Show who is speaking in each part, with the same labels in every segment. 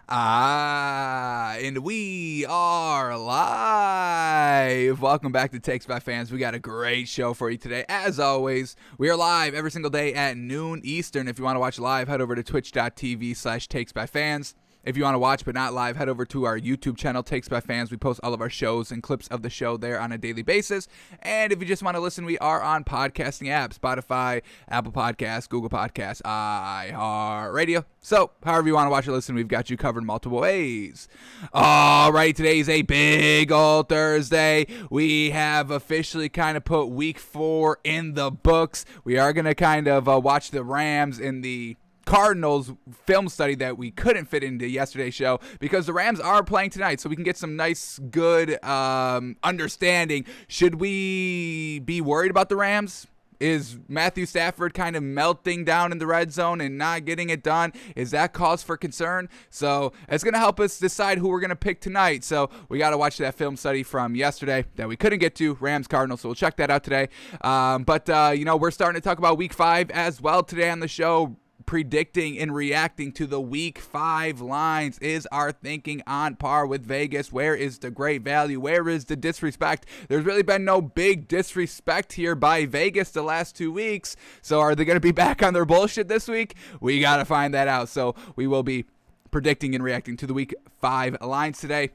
Speaker 1: And we are live. Welcome back to Takes by Fans. We got a great show for you today. As always, we are live every single day at noon Eastern. If you want to watch live, head over to twitch.tv/takesbyfans. If you want to watch but not live, head over to our YouTube channel, Takes by Fans. We post all of our shows and clips of the show there on a daily basis. And if you just want to listen, we are on podcasting apps, Spotify, Apple Podcasts, Google Podcasts, iHeartRadio. So, however you want to watch or listen, we've got you covered multiple ways. All right, today is a big old Thursday. We have officially kind of put week 4 in the books. We are going to kind of watch the Rams in the Cardinals film study that we couldn't fit into yesterday's show because the Rams are playing tonight, so we can get some nice, good understanding. Should we be worried about the Rams? Is Matthew Stafford kind of melting down in the red zone and not getting it done? Is that cause for concern? So it's going to help us decide who we're going to pick tonight. So we got to watch that film study from yesterday that we couldn't get to, Rams Cardinals. So we'll check that out today. But we're starting to talk about week 5 as well today on the show. Predicting and reacting to the week 5 lines. Is our thinking on par with Vegas? Where is the great value? Where is the disrespect? There's really been no big disrespect here by Vegas the last 2 weeks. So are they going to be back on their bullshit this week? We got to find that out. So we will be predicting and reacting to the week 5 lines today.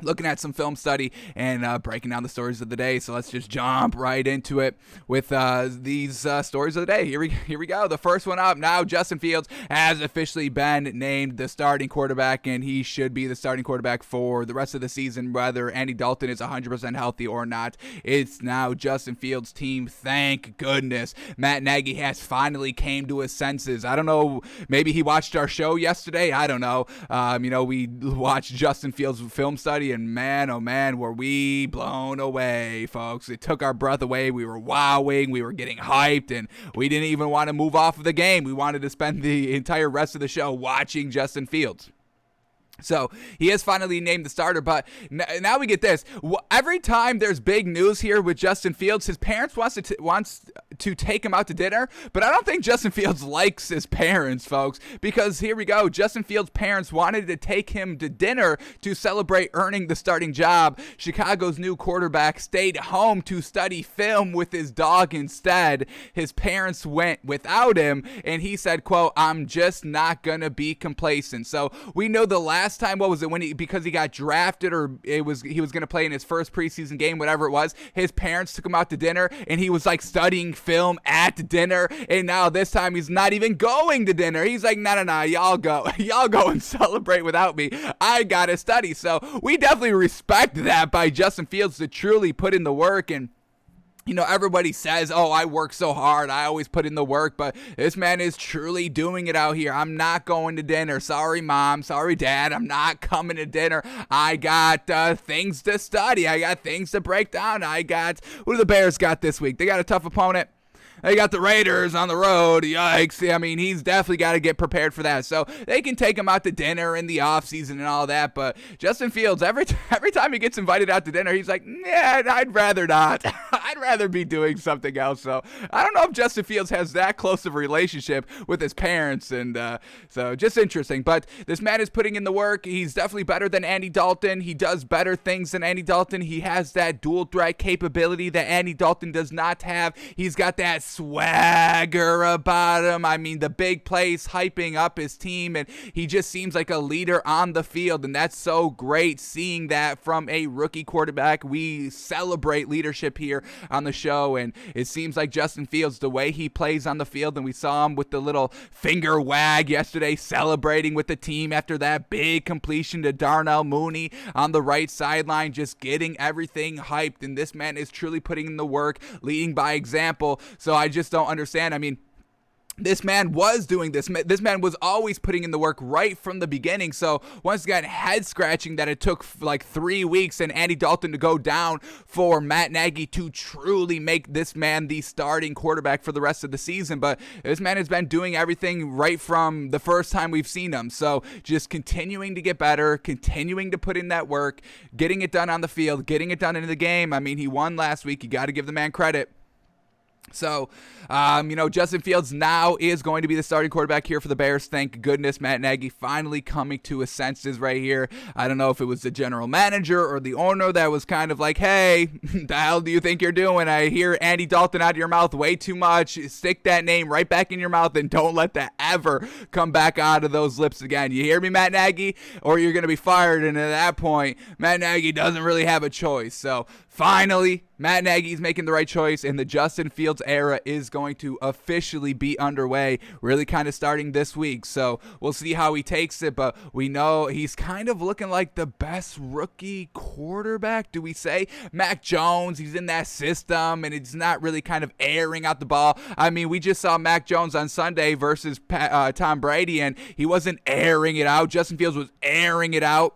Speaker 1: Looking at some film study and breaking down the stories of the day. So let's just jump right into it with these stories of the day. Here we go. The first one up now. Justin Fields has officially been named the starting quarterback, and he should be the starting quarterback for the rest of the season, whether Andy Dalton is 100% healthy or not. It's now Justin Fields' team. Thank goodness. Matt Nagy has finally came to his senses. I don't know. Maybe he watched our show yesterday. I don't know. We watched Justin Fields' film study. And man, oh man, were we blown away, folks. It took our breath away. We were wowing. We were getting hyped, and we didn't even want to move off of the game. We wanted to spend the entire rest of the show watching Justin Fields. So he is finally named the starter, but now we get this. Every time there's big news here with Justin Fields, his parents wants to take him out to dinner, but I don't think Justin Fields likes his parents, folks, because here we go. Justin Fields' parents wanted to take him to dinner to celebrate earning the starting job. Chicago's new quarterback stayed home to study film with his dog instead. His parents went without him, and he said, quote, "I'm just not going to be complacent." So we know the last time, what was it, because he got drafted, or he was going to play in his first preseason game, whatever it was, his parents took him out to dinner, and he was like studying film at dinner, and now this time he's not even going to dinner. He's like, no, y'all go and celebrate without me. I gotta study. So we definitely respect that by Justin Fields to truly put in the work. And everybody says, oh, I work so hard, I always put in the work, but this man is truly doing it out here. I'm not going to dinner. Sorry, Mom. Sorry, Dad. I'm not coming to dinner. I got things to study. I got things to break down. Who do the Bears got this week? They got a tough opponent. They got the Raiders on the road. Yikes. I mean, he's definitely got to get prepared for that. So they can take him out to dinner in the offseason and all that. But Justin Fields, every time he gets invited out to dinner, he's like, nah, I'd rather not. I'd rather be doing something else. So I don't know if Justin Fields has that close of a relationship with his parents. And so just interesting. But this man is putting in the work. He's definitely better than Andy Dalton. He does better things than Andy Dalton. He has that dual threat capability that Andy Dalton does not have. He's got that swagger about him. I mean, the big plays, hyping up his team, and he just seems like a leader on the field, and that's so great seeing that from a rookie quarterback. We celebrate leadership here on the show, and it seems like Justin Fields, the way he plays on the field, and we saw him with the little finger wag yesterday celebrating with the team after that big completion to Darnell Mooney on the right sideline, just getting everything hyped, and this man is truly putting in the work, leading by example. So I just don't understand. I mean, this man was doing this. This man was always putting in the work right from the beginning. So once again, head scratching that it took like 3 weeks and Andy Dalton to go down for Matt Nagy to truly make this man the starting quarterback for the rest of the season. But this man has been doing everything right from the first time we've seen him. So just continuing to get better, continuing to put in that work, getting it done on the field, getting it done in the game. I mean, he won last week. You got to give the man credit. So, Justin Fields now is going to be the starting quarterback here for the Bears. Thank goodness. Matt Nagy finally coming to his senses right here. I don't know if it was the general manager or the owner that was kind of like, hey, the hell do you think you're doing? I hear Andy Dalton out of your mouth way too much. Stick that name right back in your mouth and don't let that ever come back out of those lips again. You hear me, Matt Nagy? Or you're going to be fired. And at that point, Matt Nagy doesn't really have a choice. So, finally, Matt Nagy's making the right choice, and the Justin Fields era is going to officially be underway, really kind of starting this week. So we'll see how he takes it, but we know he's kind of looking like the best rookie quarterback, do we say? Mac Jones, he's in that system, and it's not really kind of airing out the ball. I mean, we just saw Mac Jones on Sunday versus Tom Brady, and he wasn't airing it out. Justin Fields was airing it out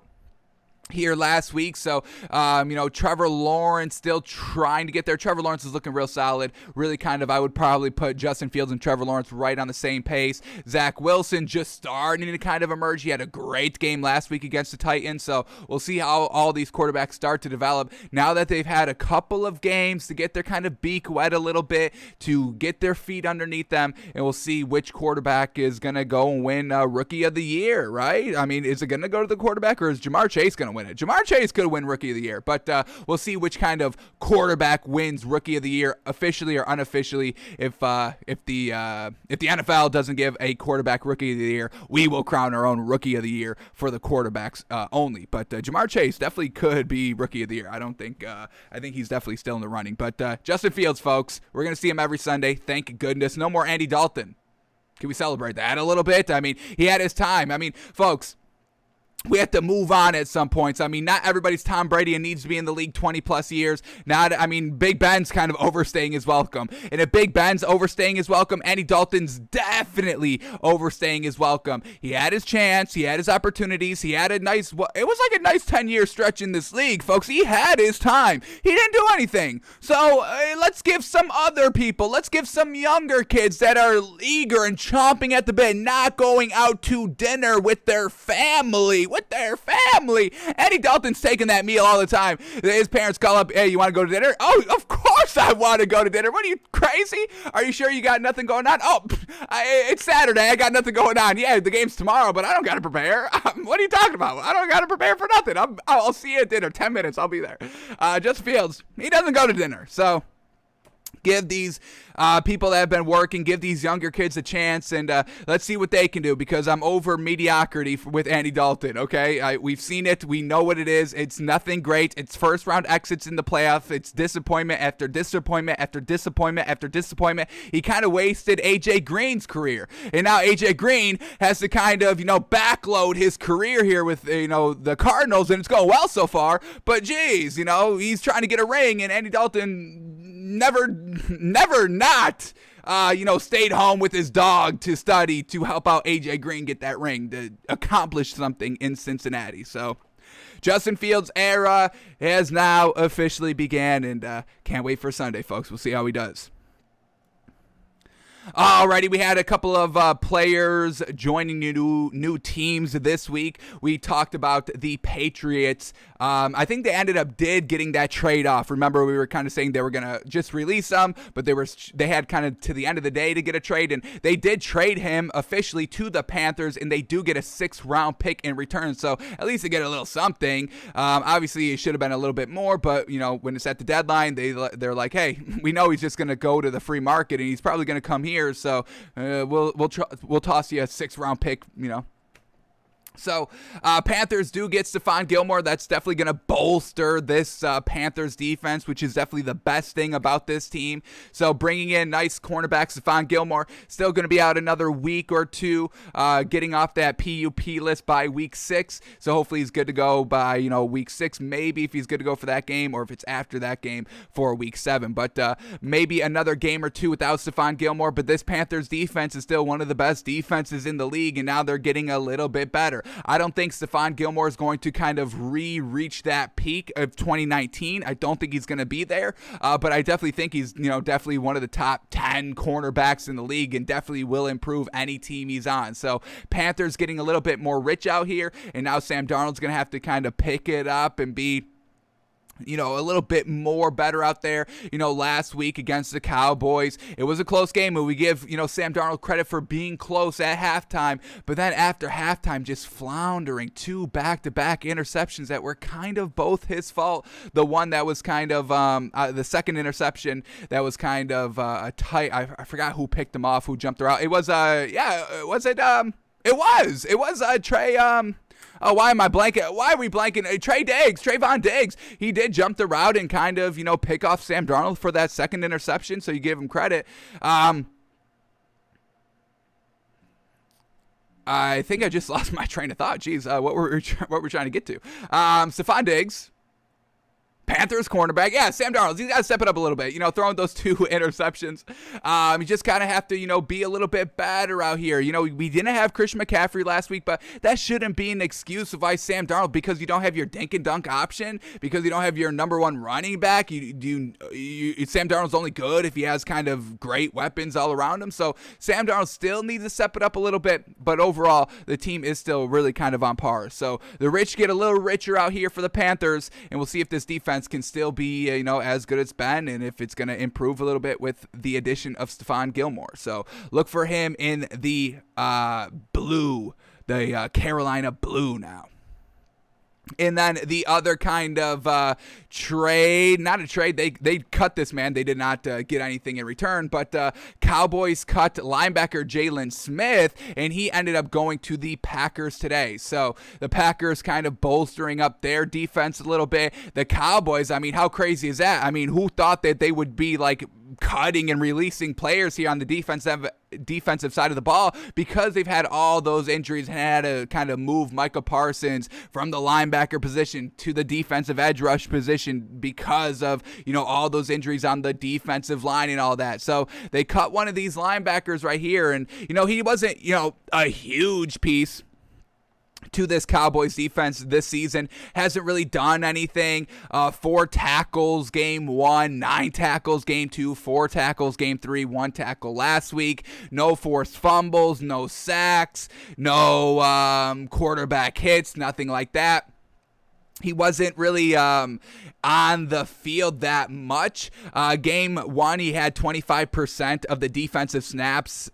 Speaker 1: here last week. So, Trevor Lawrence still trying to get there. Trevor Lawrence is looking real solid. Really I would probably put Justin Fields and Trevor Lawrence right on the same pace. Zach Wilson just starting to kind of emerge. He had a great game last week against the Titans. So we'll see how all these quarterbacks start to develop now that they've had a couple of games to get their kind of beak wet a little bit, to get their feet underneath them. And we'll see which quarterback is going to go and win Rookie of the Year, right? I mean, is it going to go to the quarterback, or is Jamar Chase going to win it? Jamar Chase could win Rookie of the Year, but we'll see which kind of quarterback wins Rookie of the Year, officially or unofficially. If the NFL doesn't give a quarterback Rookie of the Year, we will crown our own Rookie of the Year for the quarterbacks only. But Jamar Chase definitely could be Rookie of the Year. I think he's definitely still in the running. But Justin Fields, folks, we're gonna see him every Sunday. Thank goodness. No more Andy Dalton. Can we celebrate that a little bit? I mean, he had his time. I mean, folks, we have to move on at some points. I mean, not everybody's Tom Brady and needs to be in the league 20 plus years. Big Ben's kind of overstaying his welcome. And if Big Ben's overstaying his welcome, Andy Dalton's definitely overstaying his welcome. He had his chance. He had his opportunities. He had it was like a nice 10-year stretch in this league, folks. He had his time. He didn't do anything. So let's give some other people, let's give some younger kids that are eager and chomping at the bit, not going out to dinner with their family. Andy Dalton's taking that meal all the time. His parents call up, hey, you want to go to dinner? Oh, of course I want to go to dinner. What, are you crazy? Are you sure you got nothing going on? Oh, it's Saturday. I got nothing going on. Yeah, the game's tomorrow, but I don't got to prepare. What are you talking about? I don't got to prepare for nothing. I'll see you at dinner. 10 minutes. I'll be there. Justin Fields, he doesn't go to dinner. So give these people that have been working, give these younger kids a chance, and let's see what they can do, because I'm over mediocrity with Andy Dalton, okay? We've seen it. We know what it is. It's nothing great. It's first-round exits in the playoffs. It's disappointment after disappointment after disappointment after disappointment. He kind of wasted A.J. Green's career, and now A.J. Green has to kind of, backload his career here with, the Cardinals, and it's going well so far, but geez, he's trying to get a ring, and Andy Dalton never not stayed home with his dog to study to help out AJ Green get that ring, to accomplish something in Cincinnati. So Justin Fields' era has now officially began, and can't wait for Sunday, folks. We'll see how he does. Alrighty, we had a couple of players joining new teams this week. We talked about the Patriots. I think they did getting that trade off. Remember, we were kind of saying they were going to just release them, but they had kind of to the end of the day to get a trade, and they did trade him officially to the Panthers, and they do get a 6th-round pick in return, so at least they get a little something. Obviously, it should have been a little bit more, but, when it's at the deadline, they're like, hey, we know he's just going to go to the free market, and he's probably going to come here. So we'll toss you a 6th-round pick, So, Panthers do get Stephon Gilmore. That's definitely going to bolster this Panthers defense, which is definitely the best thing about this team. So, bringing in nice cornerback Stephon Gilmore, still going to be out another week or two, getting off that PUP list by week 6. So, hopefully he's good to go by, week 6, maybe if he's good to go for that game, or if it's after that game for week 7. But maybe another game or two without Stephon Gilmore. But this Panthers defense is still one of the best defenses in the league, and now they're getting a little bit better. I don't think Stephon Gilmore is going to kind of reach that peak of 2019. I don't think he's going to be there, but I definitely think he's, definitely one of the top 10 cornerbacks in the league, and definitely will improve any team he's on. So Panthers getting a little bit more rich out here, and now Sam Darnold's going to have to kind of pick it up and be a little bit more better out there, last week against the Cowboys. It was a close game, and we give, Sam Darnold credit for being close at halftime, but then after halftime, just floundering, 2 back-to-back interceptions that were kind of both his fault. The one that was kind of, the second interception that was kind of a tight, I forgot who picked him off, who jumped around. It was, it was Trey, why am I blanking? Why are we blanking? Trayvon Diggs. He did jump the route and kind of, pick off Sam Darnold for that second interception, so you give him credit. I think I just lost my train of thought. Jeez, what were we trying to get to? Stephon Diggs. Panthers cornerback. Yeah, Sam Darnold. He's got to step it up a little bit, throwing those 2 interceptions. You just kind of have to, be a little bit better out here. We didn't have Christian McCaffrey last week, but that shouldn't be an excuse of why Sam Darnold, because you don't have your dink and dunk option, because you don't have your number 1 running back. Sam Darnold's only good if he has kind of great weapons all around him. So Sam Darnold still needs to step it up a little bit, but overall, the team is still really kind of on par. So the rich get a little richer out here for the Panthers, and we'll see if this defense can still be, as good as it's been, and if it's going to improve a little bit with the addition of Stephon Gilmore. So look for him in the blue, the Carolina blue now. And then the other kind of trade, not a trade, they cut this man. They did not get anything in return, but Cowboys cut linebacker Jalen Smith, and he ended up going to the Packers today. So the Packers kind of bolstering up their defense a little bit. The Cowboys, how crazy is that? Who thought that they would be like cutting and releasing players here on the defensive side of the ball, because they've had all those injuries and had to kind of move Micah Parsons from the linebacker position to the defensive edge rush position because of, all those injuries on the defensive line and all that. So they cut one of these linebackers right here, and, he wasn't, a huge piece to this Cowboys defense this season. Hasn't really done anything. 4 tackles game 1, 9 tackles game 2, 4 tackles game 3, 1 tackle last week. No forced fumbles, no sacks, no quarterback hits, nothing like that. He wasn't really on the field that much. Game 1, he had 25% of the defensive snaps.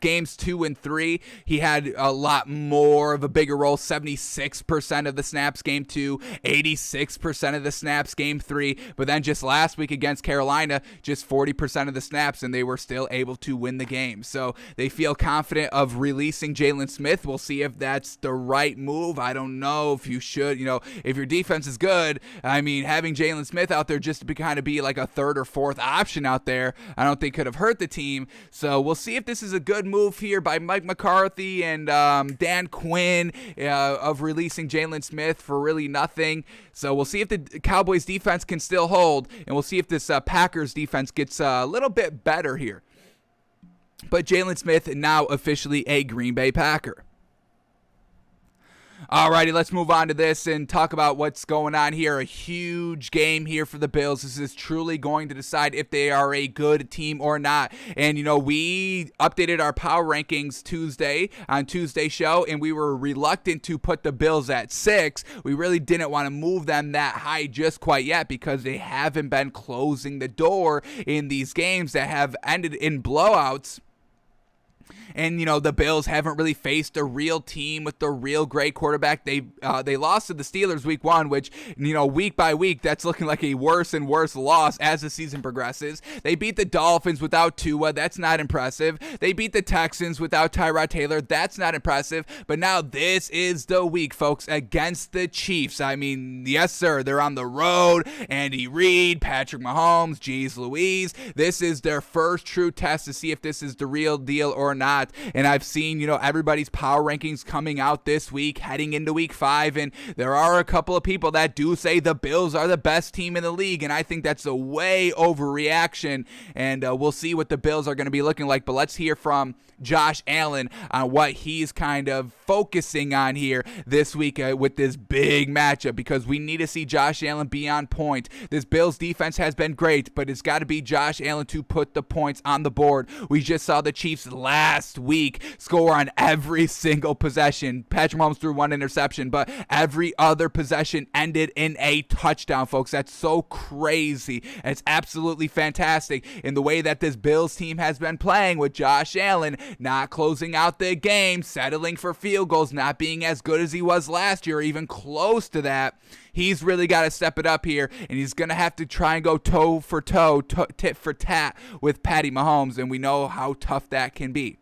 Speaker 1: Games 2 and 3, he had a lot more of a bigger role. 76% of the snaps game 2, 86% of the snaps game 3. But then just last week against Carolina, just 40% of the snaps, and they were still able to win the game. So they feel confident of releasing Jalen Smith. We'll see if that's the right move. I don't know if you should, if your defense is good, having Jalen Smith out there just to kind of be like a 3rd or 4th option out there, I don't think could have hurt the team. So we'll see if this is a good move here by Mike McCarthy and Dan Quinn of releasing Jalen Smith for really nothing. So we'll see if the Cowboys defense can still hold, and we'll see if this Packers defense gets a little bit better here. But Jalen Smith now officially a Green Bay Packer. Alrighty, let's move on to this and talk about what's going on here. A huge game here for the Bills. This is truly going to decide if they are a good team or not. And, we updated our power rankings on Tuesday's show, and we were reluctant to put the Bills at 6. We really didn't want to move them that high just quite yet because they haven't been closing the door in these games that have ended in blowouts. And, the Bills haven't really faced a real team with a real great quarterback. They lost to the Steelers week 1, which, week by week, that's looking like a worse and worse loss as the season progresses. They beat the Dolphins without Tua. That's not impressive. They beat the Texans without Tyrod Taylor. That's not impressive. But now this is the week, folks, against the Chiefs. Yes, sir, they're on the road. Andy Reid, Patrick Mahomes, geez Louise. This is their first true test to see if this is the real deal or not. And I've seen, everybody's power rankings coming out this week, heading into week 5, and there are a couple of people that do say the Bills are the best team in the league, and I think that's a way overreaction, and we'll see what the Bills are going to be looking like. But let's hear from Josh Allen on what he's kind of focusing on here this week with this big matchup, because we need to see Josh Allen be on point. This Bills defense has been great, but it's got to be Josh Allen to put the points on the board. We just saw the Chiefs last last week score on every single possession. Patrick Mahomes threw one interception, but every other possession ended in a touchdown, folks. That's so crazy. And it's absolutely fantastic in the way that this Bills team has been playing, with Josh Allen not closing out the game, settling for field goals, not being as good as he was last year, or even close to that. He's really got to step it up here, and he's going to have to try and go toe for toe, tit for tat with Patty Mahomes, and we know how tough that can be.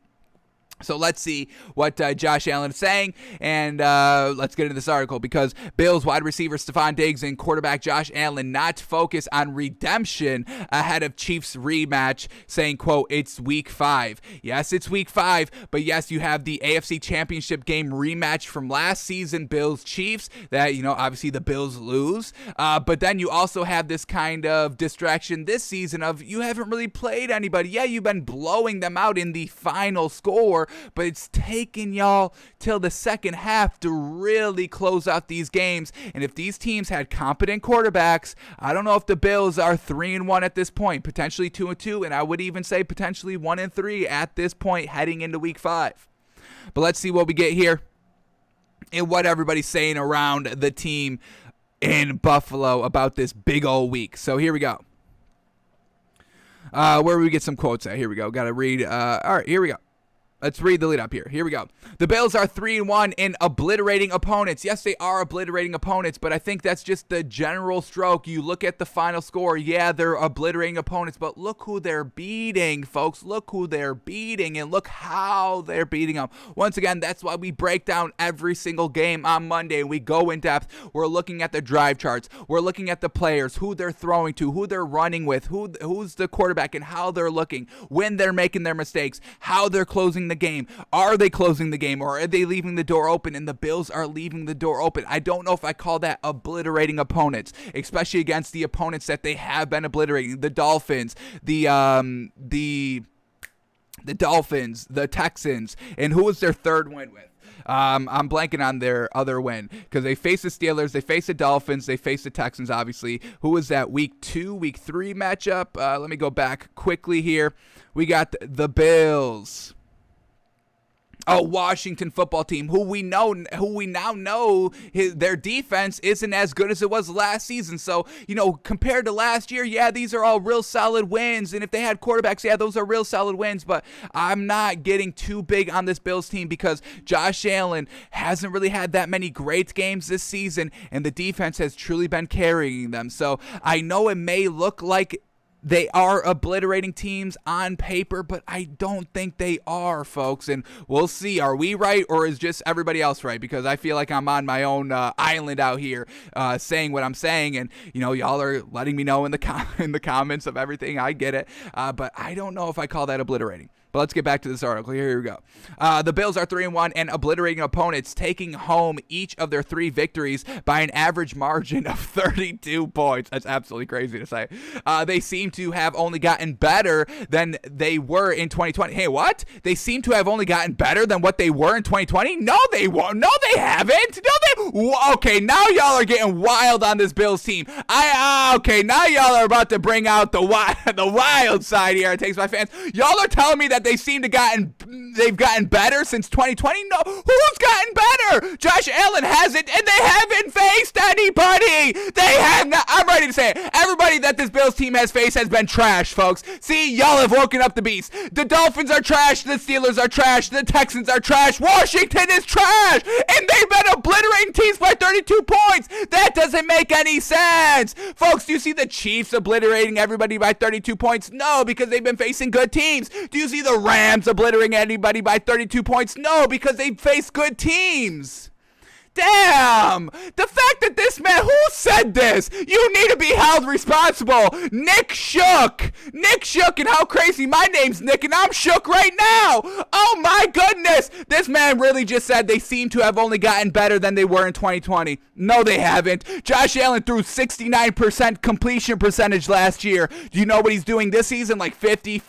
Speaker 1: So let's see what Josh Allen is saying, and let's get into this article, because Bills wide receiver Stephon Diggs and quarterback Josh Allen not focus on redemption ahead of Chiefs rematch, saying, quote, "It's week 5. Yes, it's week 5, but yes, you have the AFC Championship game rematch from last season, Bills-Chiefs, that, obviously the Bills lose, but then you also have this kind of distraction this season of you haven't really played anybody. Yeah, you've been blowing them out in the final score, but it's taken y'all till the second half to really close out these games. And if these teams had competent quarterbacks, I don't know if the Bills are 3-1 at this point, potentially 2-2, and I would even say potentially 1-3 at this point heading into week 5. But let's see what we get here and what everybody's saying around the team in Buffalo about this big old week. So here we go. Where we get some quotes at? Here we go. Got to read. All right, here we go. Let's read the lead up here. Here we go. The Bills are 3-1 in obliterating opponents. Yes, they are obliterating opponents, but I think that's just the general stroke. You look at the final score. Yeah, they're obliterating opponents, but look who they're beating, folks. Look who they're beating, and look how they're beating them. Once again, that's why we break down every single game on Monday. We go in depth. We're looking at the drive charts. We're looking at the players, who they're throwing to, who they're running with, who's the quarterback, and how they're looking, when they're making their mistakes, how they're closing the game. Are they closing the game, or are they leaving the door open? And the Bills are leaving the door open. I don't know if I call that obliterating opponents, especially against the opponents that they have been obliterating. The Dolphins, the Dolphins, the Texans, and who was their third win with? I'm blanking on their other win, because they face the Steelers, they face the Dolphins, they face the Texans, obviously. Who was that week 2, week 3 matchup? Let me go back quickly here. We got the Bills. Washington football team, who we now know their defense isn't as good as it was last season. So, compared to last year, yeah, these are all real solid wins. And if they had quarterbacks, yeah, those are real solid wins. But I'm not getting too big on this Bills team, because Josh Allen hasn't really had that many great games this season, and the defense has truly been carrying them. So I know it may look like they are obliterating teams on paper, but I don't think they are, folks. And we'll see. Are we right, or is just everybody else right? Because I feel like I'm on my own island out here saying what I'm saying. And, y'all are letting me know in the comments of everything. I get it. But I don't know if I call that obliterating. But let's get back to this article. Here we go. The Bills are 3-1 and obliterating opponents, taking home each of their 3 victories by an average margin of 32 points. That's absolutely crazy to say. They seem to have only gotten better than they were in 2020. Hey, what? They seem to have only gotten better than what they were in 2020? No, they won't. No, they haven't. Okay, now y'all are getting wild on this Bills team. Okay, now y'all are about to bring out the wild side here. It takes my fans. Y'all are telling me that they've gotten better since 2020? No, who's gotten better? Josh Allen hasn't, and they haven't faced anybody. They have not. I'm ready to say it. Everybody that this Bills team has faced has been trash, folks. See, y'all have woken up the beast. The Dolphins are trash. The Steelers are trash. The Texans are trash. Washington is trash, and they've been obliterating teams by 32 points. That doesn't make any sense. Folks, do you see the Chiefs obliterating everybody by 32 points? No, because they've been facing good teams. Do you see the Rams obliterating anybody by 32 points? No, because they face good teams. Damn! The fact that this man, who said this? You need to be held responsible. Nick Shook, and how crazy. My name's Nick, and I'm shook right now. Oh my goodness. This man really just said they seem to have only gotten better than they were in 2020. No, they haven't. Josh Allen threw 69% completion percentage last year. Do you know what he's doing this season? Like 50,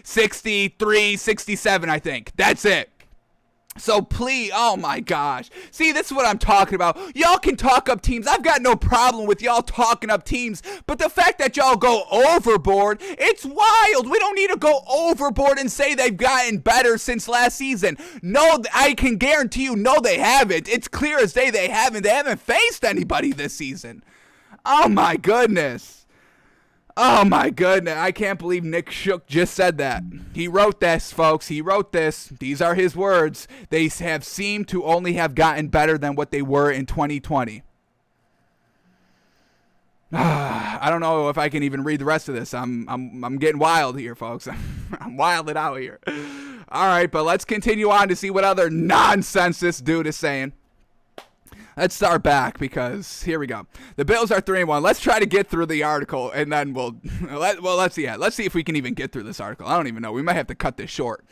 Speaker 1: 63, 67, I think. That's it. So please, oh my gosh. See, this is what I'm talking about. Y'all can talk up teams. I've got no problem with y'all talking up teams. But the fact that y'all go overboard, it's wild. We don't need to go overboard and say they've gotten better since last season. No, I can guarantee you, no, they haven't. It's clear as day they haven't. They haven't faced anybody this season. Oh my goodness. Oh my goodness, I can't believe Nick Shook just said that. He wrote this, folks. He wrote this. These are his words. They have seemed to only have gotten better than what they were in 2020. I don't know if I can even read the rest of this. I'm getting wild here, folks. I'm wilded out here. All right, but let's continue on to see what other nonsense this dude is saying. Let's start back because here we go. The Bills are 3-1. Let's try to get through the article and then let's see. Let's see if we can even get through this article. I don't even know. We might have to cut this short.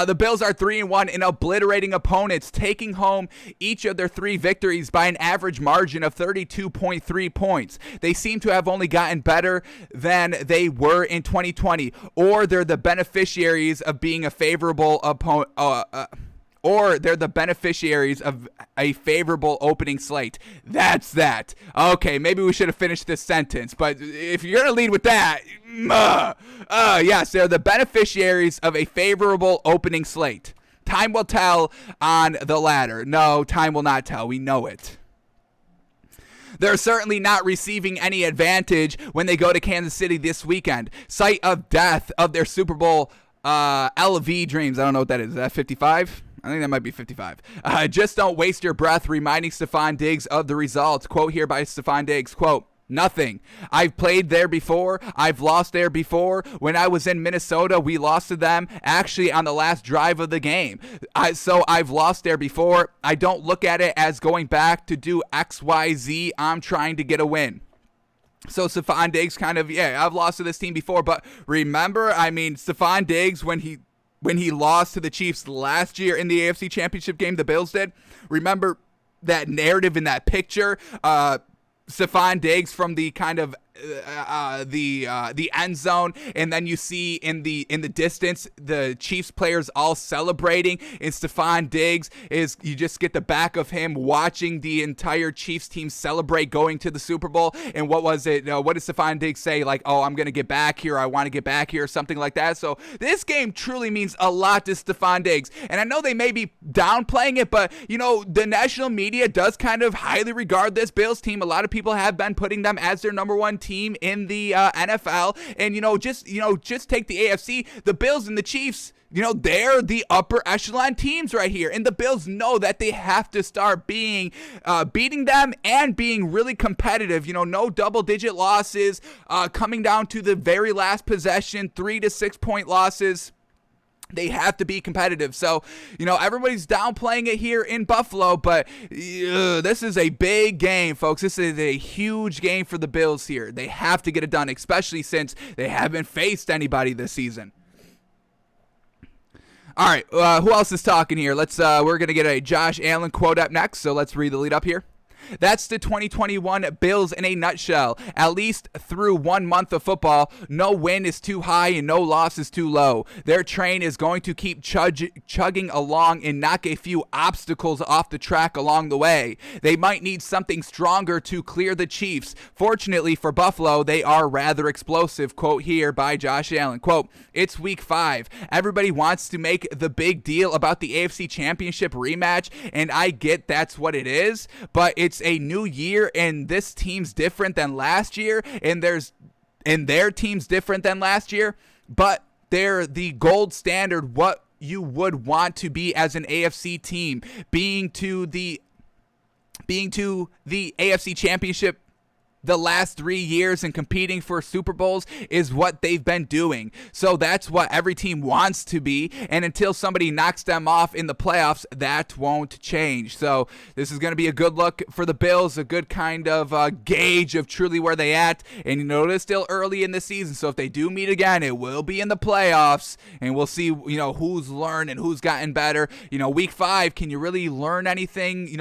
Speaker 1: The Bills are 3-1 in obliterating opponents, taking home each of their 3 victories by an average margin of 32.3 points. They seem to have only gotten better than they were in 2020, or they're the beneficiaries of being a favorable opponent. Or they're the beneficiaries of a favorable opening slate. That's that. Okay, maybe we should have finished this sentence, but if you're going to lead with that, yes, they're the beneficiaries of a favorable opening slate. Time will tell on the latter. No, time will not tell. We know it. They're certainly not receiving any advantage when they go to Kansas City this weekend. Site of death of their Super Bowl LV dreams. I don't know what that is. Is that 55? I think that might be 55. Just don't waste your breath reminding Stephon Diggs of the results. Quote here by Stephon Diggs, quote, "Nothing. I've played there before. I've lost there before. When I was in Minnesota, we lost to them actually on the last drive of the game. So I've lost there before. I don't look at it as going back to do X, Y, Z. I'm trying to get a win." So Stephon Diggs kind of, I've lost to this team before. But remember, Stephon Diggs, when he lost to the Chiefs last year in the AFC Championship game, the Bills did. Remember that narrative in that picture? Stephon Diggs from the kind of the end zone, and then you see in the distance the Chiefs players all celebrating, and Stephon Diggs is, you just get the back of him watching the entire Chiefs team celebrate going to the Super Bowl. And what was it? What did Stephon Diggs say? Like, "Oh, I'm gonna get back here. I want to get back here," or something like that. So this game truly means a lot to Stephon Diggs, and I know they may be downplaying it, but the national media does kind of highly regard this Bills team. A lot of people have been putting them as their number one team in the NFL, and just take the AFC. The Bills and the Chiefs, they're the upper echelon teams right here, and the Bills know that they have to start beating them and being really competitive. No double-digit losses, coming down to the very last possession, 3 to 6 point losses. They have to be competitive. So, everybody's downplaying it here in Buffalo, but this is a big game, folks. This is a huge game for the Bills here. They have to get it done, especially since they haven't faced anybody this season. All right, who else is talking here? We're going to get a Josh Allen quote up next, so let's read the lead up here. That's the 2021 Bills in a nutshell. At least through 1 month of football, no win is too high and no loss is too low. Their train is going to keep chugging along and knock a few obstacles off the track along the way. They might need something stronger to clear the Chiefs. Fortunately for Buffalo, they are rather explosive. Quote here by Josh Allen. Quote, "It's week 5. Everybody wants to make the big deal about the AFC Championship rematch, and I get that's what it is, but it's a new year, and this team's different than last year, and their team's different than last year, but they're the gold standard, what you would want to be as an AFC team, being to the AFC Championship the last 3 years and competing for Super Bowls is what they've been doing. So that's what every team wants to be. And until somebody knocks them off in the playoffs, that won't change. So this is going to be a good look for the Bills, a good kind of gauge of truly where they at. And it's still early in the season. So if they do meet again, it will be in the playoffs. And we'll see, who's learned and who's gotten better. Week 5, can you really learn anything,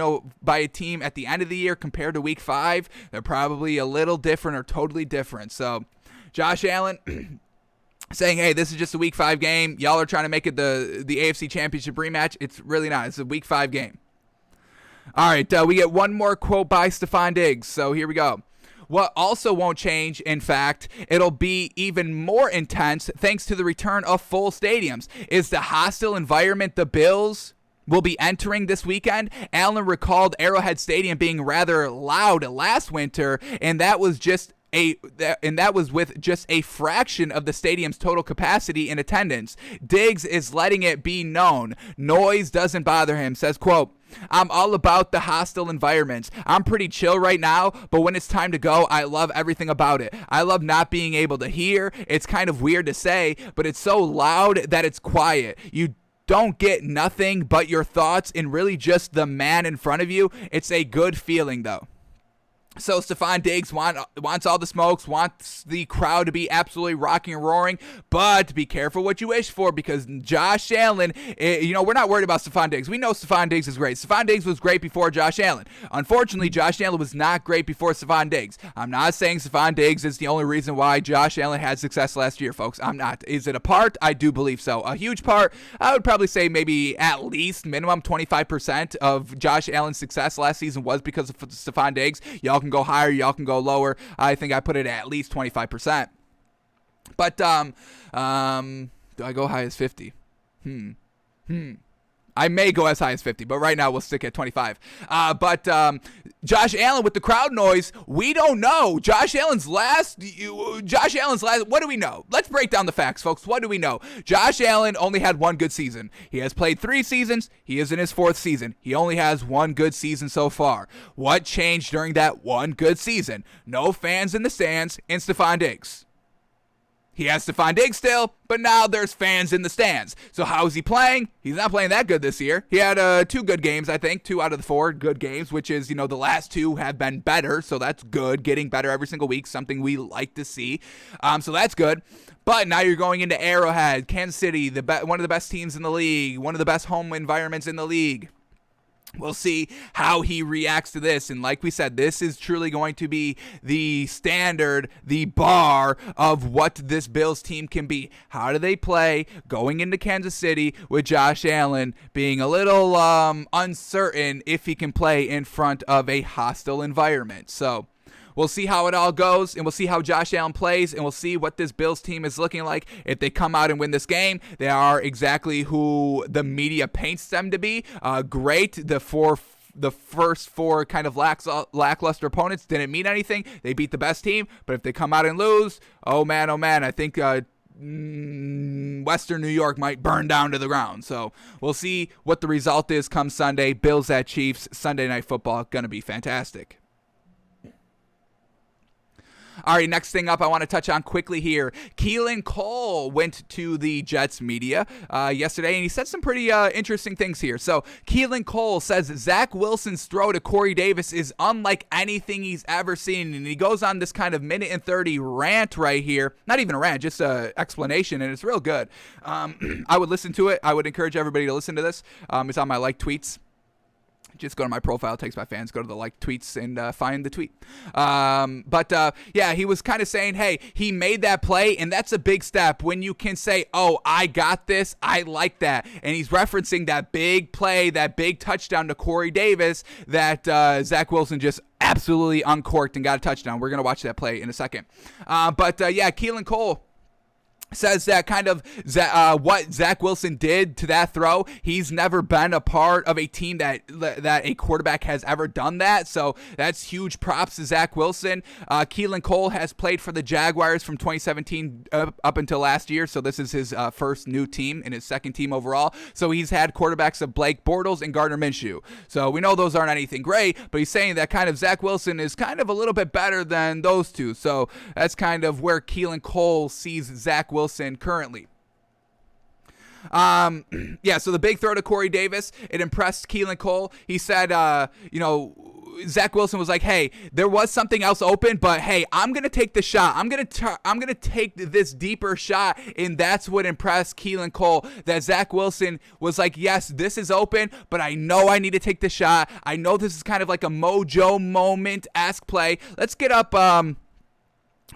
Speaker 1: by a team at the end of the year compared to week 5? They're probably a little different or totally different. So Josh Allen, saying, hey, this is just a Week 5 game. Y'all are trying to make it the AFC Championship rematch. It's really not. It's a Week 5 game. All right, we get one more quote by Stefon Diggs. So here we go. What also won't change, in fact, it'll be even more intense thanks to the return of full stadiums, is the hostile environment the Bills will be entering this weekend. Allen recalled Arrowhead Stadium being rather loud last winter, and that was with just a fraction of the stadium's total capacity in attendance. Diggs is letting it be known noise doesn't bother him. Says, quote, I'm all about the hostile environments. I'm pretty chill right now, but when it's time to go, I love everything about it. I love not being able to hear. It's kind of weird to say, but it's so loud that it's quiet. You don't get nothing but your thoughts and really just the man in front of you. It's a good feeling, though. So Stefon Diggs wants all the smokes, wants the crowd to be absolutely rocking and roaring, but be careful what you wish for, because Josh Allen, we're not worried about Stefon Diggs. We know Stefon Diggs is great. Stefon Diggs was great before Josh Allen. Unfortunately, Josh Allen was not great before Stefon Diggs. I'm not saying Stefon Diggs is the only reason why Josh Allen had success last year, folks. I'm not. Is it a part? I do believe so. A huge part. I would probably say maybe at least minimum 25% of Josh Allen's success last season was because of Stefon Diggs. Y'all can go higher, y'all can go lower. I think I put it at least 25%. But do I go high as 50? I may go as high as 50, but right now we'll stick at 25. But Josh Allen with the crowd noise, we don't know. Josh Allen's last, what do we know? Let's break down the facts, folks. What do we know? Josh Allen only had one good season. He has played 3 seasons. He is in his 4th season. He only has one good season so far. What changed during that one good season? No fans in the stands and Stefon Diggs. He has Stefon Diggs still, but now there's fans in the stands. So how is he playing? He's not playing that good this year. He had 2 good games, I think, 2 out of the 4 good games, which is, the last 2 have been better. So that's good, getting better every single week, something we like to see. So that's good. But now you're going into Arrowhead, Kansas City, one of the best teams in the league, one of the best home environments in the league. We'll see how he reacts to this. And like we said, this is truly going to be the standard, the bar of what this Bills team can be. How do they play going into Kansas City with Josh Allen being a little uncertain if he can play in front of a hostile environment? So we'll see how it all goes, and we'll see how Josh Allen plays, and we'll see what this Bills team is looking like. If they come out and win this game, they are exactly who the media paints them to be. Great. The first 4 kind of lackluster opponents didn't mean anything. They beat the best team, but if they come out and lose, oh man, I think Western New York might burn down to the ground. So we'll see what the result is come Sunday. Bills at Chiefs, Sunday Night Football, going to be fantastic. All right, next thing up I want to touch on quickly here. Keelan Cole went to the Jets media yesterday, and he said some pretty interesting things here. So Keelan Cole says Zach Wilson's throw to Corey Davis is unlike anything he's ever seen, and he goes on this kind of 1:30 rant right here. Not even a rant, just an explanation, and it's real good. I would listen to it. I would encourage everybody to listen to this. It's on my like tweets. Just go to my profile, Takes by Fans, go to the like tweets and find the tweet. Yeah, he was kind of saying, hey, he made that play, and that's a big step when you can say, oh, I got this. I like that. And he's referencing that big play, that big touchdown to Corey Davis that Zach Wilson just absolutely uncorked and got a touchdown. We're going to watch that play in a second. Yeah, Keelan Cole says that kind of what Zach Wilson did to that throw. He's never been a part of a team that a quarterback has ever done that. So that's huge props to Zach Wilson. Keelan Cole has played for the Jaguars from 2017 up until last year. So this is his first new team and his second team overall. So he's had quarterbacks of Blake Bortles and Gardner Minshew. So we know those aren't anything great, but he's saying that kind of Zach Wilson is kind of a little bit better than those two. So that's kind of where Keelan Cole sees Zach Wilson currently. Yeah, so the big throw to Corey Davis, it impressed Keelan Cole. He said, Zach Wilson was like, hey, there was something else open, but hey, I'm going to take the shot. I'm going to take this deeper shot, and that's what impressed Keelan Cole, that Zach Wilson was like, yes, this is open, but I know I need to take the shot. I know this is kind of like a Mojo moment-esque play. Let's get up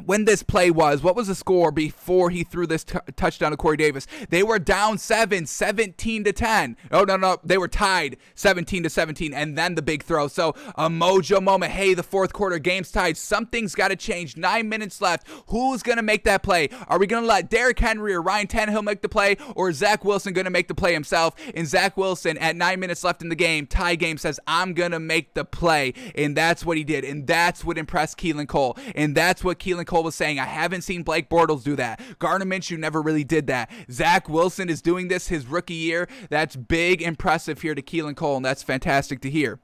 Speaker 1: when this play was, what was the score before he threw this touchdown to Corey Davis? They were down 17-10. Oh, no, they were tied 17-17, and then the big throw. So a mojo moment. Hey, the fourth quarter, game's tied. Something's got to change. 9 minutes left. Who's going to make that play? Are we going to let Derrick Henry or Ryan Tannehill make the play, or is Zach Wilson going to make the play himself? And Zach Wilson, at 9 minutes left in the game, tie game, says, I'm going to make the play, and that's what he did, and that's what impressed Keelan Cole, and that's what Keelan Cole was saying. I haven't seen Blake Bortles do that. Gardner Minshew never really did that. Zach Wilson is doing this his rookie year. That's big, impressive here to Keelan Cole, and that's fantastic to hear.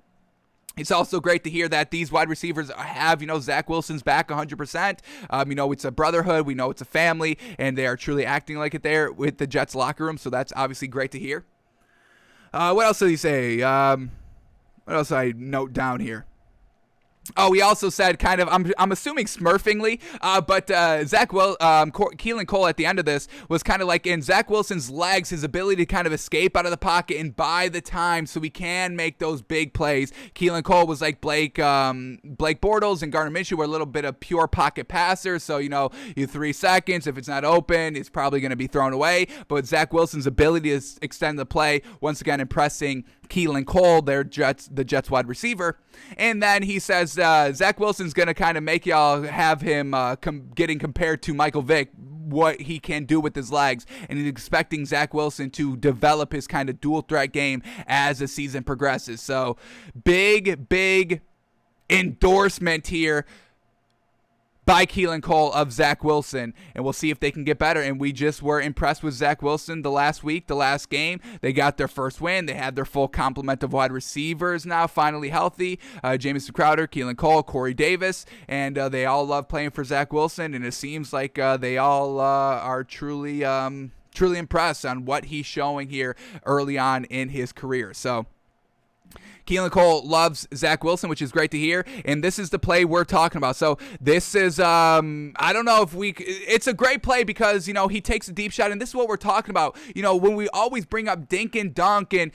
Speaker 1: It's also great to hear that these wide receivers have, Zach Wilson's back 100%. It's a brotherhood. We know it's a family, and they are truly acting like it there with the Jets locker room, so that's obviously great to hear. What else did he say? What else did I note down here? Oh, he also said kind of, I'm assuming smurfingly, but Keelan Cole at the end of this was kind of like in Zach Wilson's legs, his ability to kind of escape out of the pocket and buy the time so he can make those big plays. Keelan Cole was like Blake Bortles and Gardner Minshew were a little bit of pure pocket passers. So, you 3 seconds, if it's not open, it's probably going to be thrown away. But Zach Wilson's ability to extend the play, once again impressing Keelan Cole, the Jets wide receiver. And then he says Zach Wilson's going to kind of make y'all have him getting compared to Michael Vick, what he can do with his legs. And he's expecting Zach Wilson to develop his kind of dual threat game as the season progresses. So big endorsement here by Keelan Cole of Zach Wilson, and we'll see if they can get better. And we just were impressed with Zach Wilson the last game. They got their first win. They had their full complement of wide receivers now finally healthy. Jamison Crowder, Keelan Cole, Corey Davis, and they all love playing for Zach Wilson, and it seems like they all are truly impressed on what he's showing here early on in his career. So Keelan Cole loves Zach Wilson, which is great to hear, and this is the play we're talking about. So this is, I don't know if it's a great play because, he takes a deep shot, and this is what we're talking about. When we always bring up dink and dunk, and,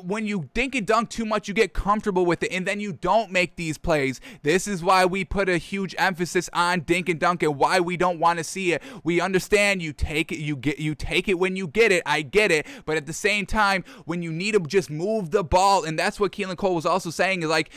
Speaker 1: when you dink and dunk too much, you get comfortable with it, and then you don't make these plays. This is why we put a huge emphasis on dink and dunk and why we don't want to see it. We understand you take it when you get it. I get it, but at the same time, when you need to just move the ball, and that's what Keelan Cole was also saying is like,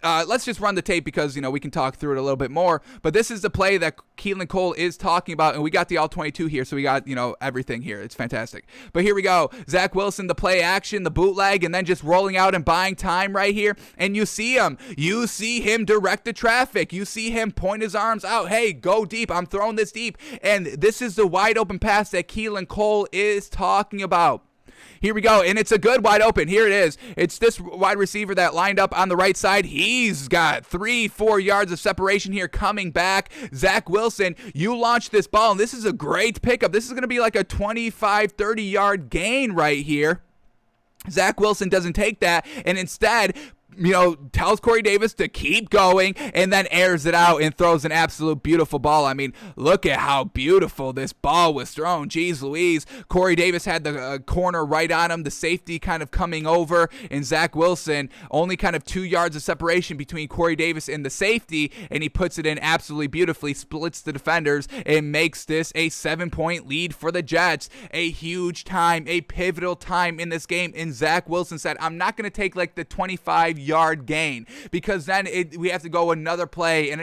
Speaker 1: let's just run the tape because, we can talk through it a little bit more. But this is the play that Keelan Cole is talking about, and we got the all 22 here, so we got, everything here. It's fantastic. But here we go. Zach Wilson, the play action, the bootleg, and then just rolling out and buying time right here. And you see him. You see him direct the traffic. You see him point his arms out. Hey, go deep. I'm throwing this deep. And this is the wide open pass that Keelan Cole is talking about. Here we go, and it's a good wide open. Here it is. It's this wide receiver that lined up on the right side. He's got 3-4 yards of separation here coming back. Zach Wilson, you launched this ball, and this is a great pickup. This is going to be like a 25, 30-yard gain right here. Zach Wilson doesn't take that, and instead tells Corey Davis to keep going and then airs it out and throws an absolute beautiful ball. I mean, look at how beautiful this ball was thrown. Jeez Louise. Corey Davis had the corner right on him, the safety kind of coming over, and Zach Wilson only kind of 2 yards of separation between Corey Davis and the safety, and he puts it in absolutely beautifully, splits the defenders, and makes this a 7-point lead for the Jets. A huge time, a pivotal time in this game, and Zach Wilson said, I'm not going to take like the 25-yard gain because then we have to go another play and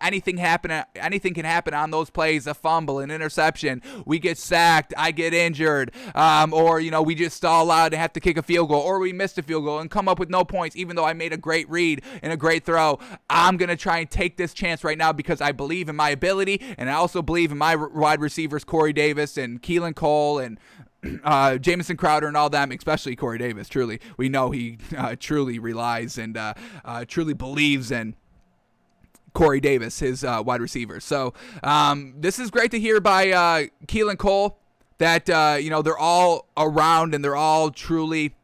Speaker 1: anything can happen on those plays. A fumble, an interception, we get sacked, I get injured, or we just stall out and have to kick a field goal, or we missed a field goal and come up with no points even though I made a great read and a great throw. I'm going to try and take this chance right now because I believe in my ability, and I also believe in my wide receivers Corey Davis and Keelan Cole and Jamison Crowder and all them, especially Corey Davis. Truly, we know he truly relies and truly believes in Corey Davis, his wide receiver. So this is great to hear by Keelan Cole that they're all around and they're all truly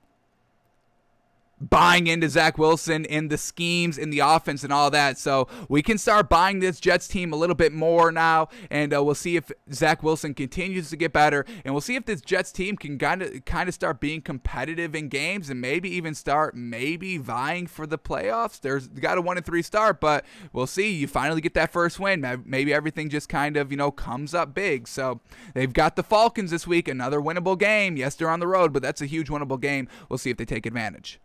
Speaker 1: buying into Zach Wilson in the schemes, in the offense, and all that. So we can start buying this Jets team a little bit more now, and we'll see if Zach Wilson continues to get better, and we'll see if this Jets team can kind of start being competitive in games, and maybe even start vying for the playoffs. There's got a 1-3 start, but we'll see. You finally get that first win. Maybe everything just kind of comes up big. So they've got the Falcons this week, another winnable game. Yes, they're on the road, but that's a huge winnable game. We'll see if they take advantage.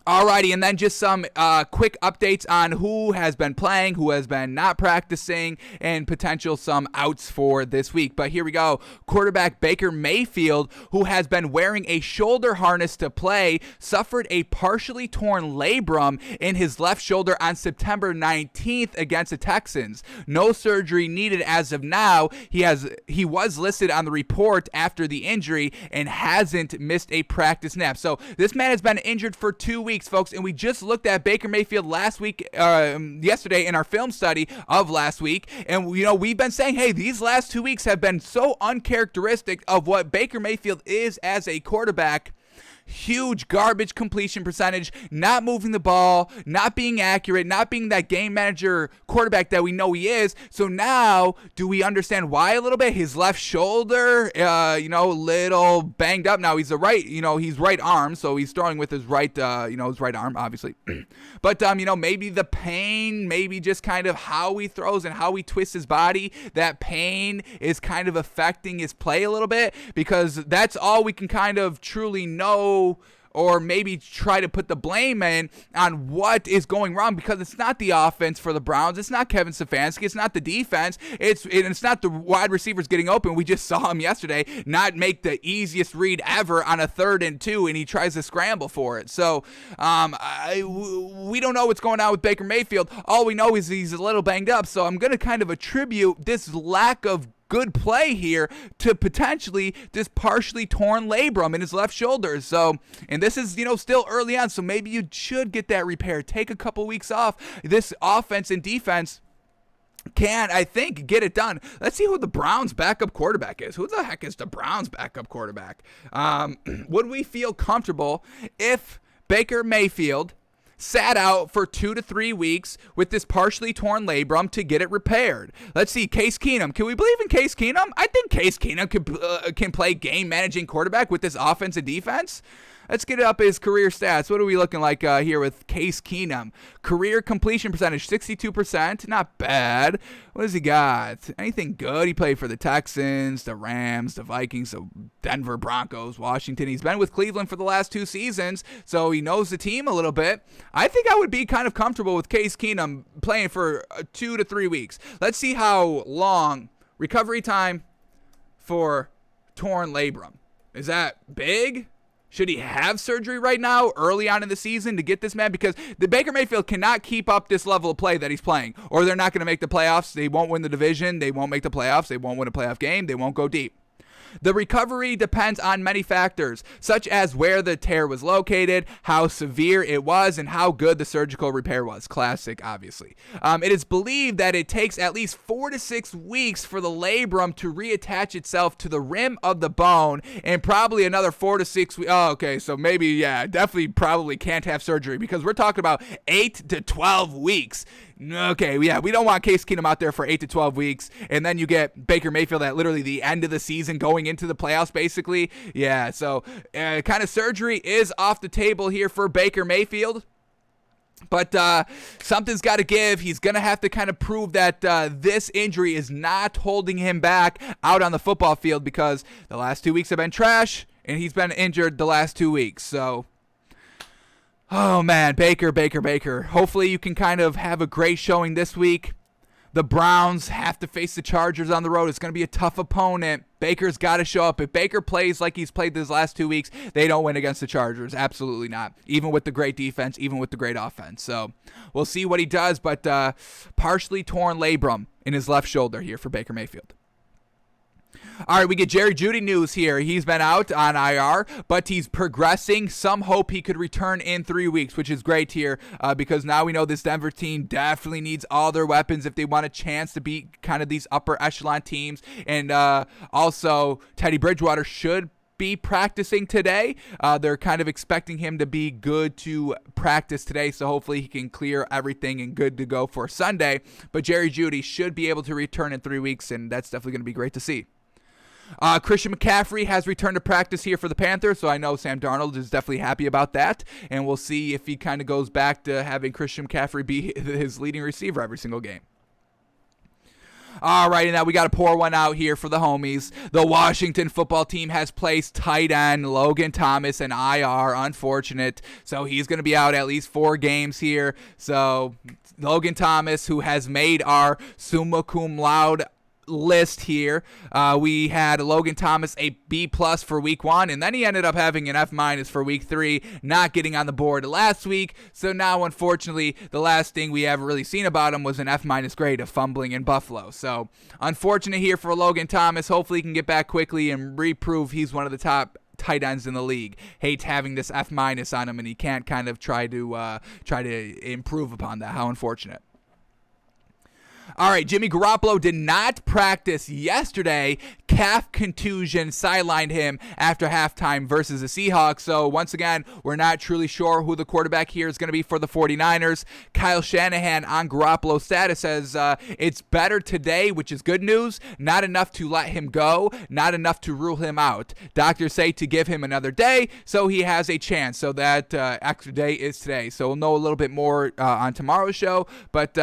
Speaker 1: Alrighty, and then just some quick updates on who has been playing, who has been not practicing, and potential some outs for this week. But here we go. Quarterback Baker Mayfield, who has been wearing a shoulder harness to play, suffered a partially torn labrum in his left shoulder on September 19th against the Texans. No surgery needed as of now. He was listed on the report after the injury and hasn't missed a practice snap. So this man has been injured for 2 weeks. Folks, and we just looked at Baker Mayfield yesterday in our film study of last week, and we've been saying, hey, these last 2 weeks have been so uncharacteristic of what Baker Mayfield is as a quarterback. Huge garbage completion percentage, not moving the ball, not being accurate, not being that game manager quarterback that we know he is. So now, do we understand why a little bit? His left shoulder, little banged up. Now he's he's right arm, so he's throwing with his right arm, obviously. But maybe the pain, maybe just kind of how he throws and how he twists his body, that pain is kind of affecting his play a little bit, because that's all we can kind of truly know, or maybe try to put the blame in on what is going wrong, because it's not the offense for the Browns. It's not Kevin Stefanski. It's not the defense. It's not the wide receivers getting open. We just saw him yesterday not make the easiest read ever on a 3rd and 2, and he tries to scramble for it. So we don't know what's going on with Baker Mayfield. All we know is he's a little banged up. So I'm going to kind of attribute this lack of good play here to potentially this partially torn labrum in his left shoulder. So, and this is, still early on, so maybe you should get that repaired. Take a couple weeks off. This offense and defense can, I think, get it done. Let's see who the Browns' backup quarterback is. Who the heck is the Browns' backup quarterback? Would we feel comfortable if Baker Mayfield sat out for 2 to 3 weeks with this partially torn labrum to get it repaired? Let's see, Case Keenum. Can we believe in Case Keenum? I think Case Keenum can play game-managing quarterback with this offense and defense. Let's get up his career stats. What are we looking like here with Case Keenum? Career completion percentage, 62%. Not bad. What has he got? Anything good? He played for the Texans, the Rams, the Vikings, the Denver Broncos, Washington. He's been with Cleveland for the last 2 seasons, so he knows the team a little bit. I think I would be kind of comfortable with Case Keenum playing for 2 to 3 weeks. Let's see how long recovery time for torn labrum. Is that big? Should he have surgery right now, early on in the season, to get this man? Because the Baker Mayfield cannot keep up this level of play that he's playing, or they're not going to make the playoffs. They won't win the division. They won't make the playoffs. They won't win a playoff game. They won't go deep. The recovery depends on many factors, such as where the tear was located, how severe it was, and how good the surgical repair was. Classic, obviously. It is believed that it takes at least 4 to 6 weeks for the labrum to reattach itself to the rim of the bone, and probably another 4 to 6 weeks. Oh, okay, so maybe, yeah, definitely probably can't have surgery, because we're talking about 8 to 12 weeks. Okay, yeah, we don't want Case Keenum out there for 8 to 12 weeks, and then you get Baker Mayfield at literally the end of the season going into the playoffs, basically. Yeah, so kind of surgery is off the table here for Baker Mayfield. But something's got to give. He's going to have to kind of prove that this injury is not holding him back out on the football field, because the last 2 weeks have been trash, and he's been injured the last 2 weeks, so... Oh, man, Baker. Hopefully you can kind of have a great showing this week. The Browns have to face the Chargers on the road. It's going to be a tough opponent. Baker's got to show up. If Baker plays like he's played these last 2 weeks, they don't win against the Chargers. Absolutely not. Even with the great defense, even with the great offense. So we'll see what he does, but partially torn labrum in his left shoulder here for Baker Mayfield. All right, we get Jerry Judy news here. He's been out on IR, but he's progressing. Some hope he could return in 3 weeks, which is great here because now we know this Denver team definitely needs all their weapons if they want a chance to beat kind of these upper echelon teams. And also, Teddy Bridgewater should be practicing today. They're kind of expecting him to be good to practice today, so hopefully he can clear everything and good to go for Sunday. But Jerry Judy should be able to return in 3 weeks, and that's definitely going to be great to see. Christian McCaffrey has returned to practice here for the Panthers, so I know Sam Darnold is definitely happy about that, and we'll see if he kind of goes back to having Christian McCaffrey be his leading receiver every single game. All right, now we got to pour one out here for the homies. The Washington football team has placed tight end Logan Thomas in IR, unfortunate. So he's going to be out at least 4 games here. So Logan Thomas, who has made our summa cum laude list here. We had Logan Thomas a B+ for week 1, and then he ended up having an F- for week 3, not getting on the board last week. So now, unfortunately, the last thing we ever really seen about him was an F- grade of fumbling in Buffalo. So unfortunate here for Logan Thomas. Hopefully he can get back quickly and reprove he's one of the top tight ends in the league. Hates having this F- on him, and he can't kind of try to improve upon that. How unfortunate. All right, Jimmy Garoppolo did not practice yesterday. Calf contusion sidelined him after halftime versus the Seahawks. So once again, we're not truly sure who the quarterback here is going to be for the 49ers. Kyle Shanahan on Garoppolo's status says it's better today, which is good news. Not enough to let him go, not enough to rule him out. Doctors say to give him another day so he has a chance. So that extra day is today. So we'll know a little bit more on tomorrow's show. But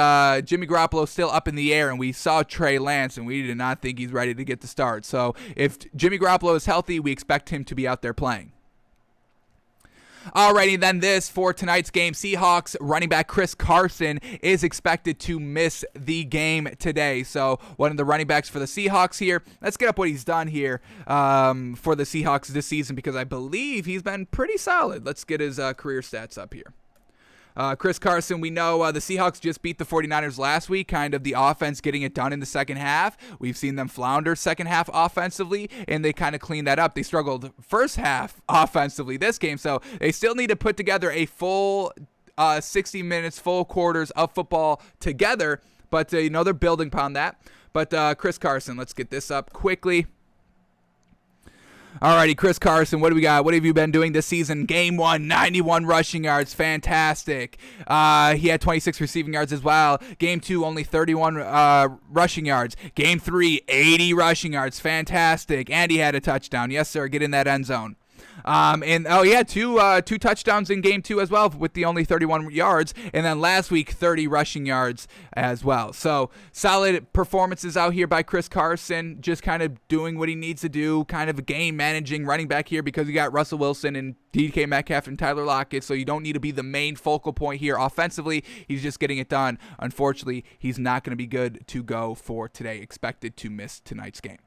Speaker 1: Jimmy Garoppolo still up in the air, and we saw Trey Lance, and we did not think he's ready to get the start. So if Jimmy Garoppolo is healthy, we expect him to be out there playing. Alrighty, then this for tonight's game. Seahawks running back Chris Carson is expected to miss the game today. So one of the running backs for the Seahawks here. Let's get up what he's done here for the Seahawks this season, because I believe he's been pretty solid. Let's get his career stats up here. Chris Carson, we know the Seahawks just beat the 49ers last week, kind of the offense getting it done in the second half. We've seen them flounder second half offensively, and they kind of cleaned that up. They struggled first half offensively this game, so they still need to put together a full 60 minutes, full quarters of football together, but they're building upon that. But Chris Carson, let's get this up quickly. Alrighty, Chris Carson, what do we got? What have you been doing this season? Game 1, 91 rushing yards. Fantastic. He had 26 receiving yards as well. Game 2, only 31 rushing yards. Game 3, 80 rushing yards. Fantastic. And he had a touchdown. Yes, sir. Get in that end zone. Two touchdowns in game 2 as well, with the only 31 yards, and then last week 30 rushing yards as well. So solid performances out here by Chris Carson, just kind of doing what he needs to do, kind of a game managing running back here, because you got Russell Wilson and DK Metcalf and Tyler Lockett, so you don't need to be the main focal point here offensively. He's just getting it done. Unfortunately, he's not going to be good to go for today. Expected to miss tonight's game.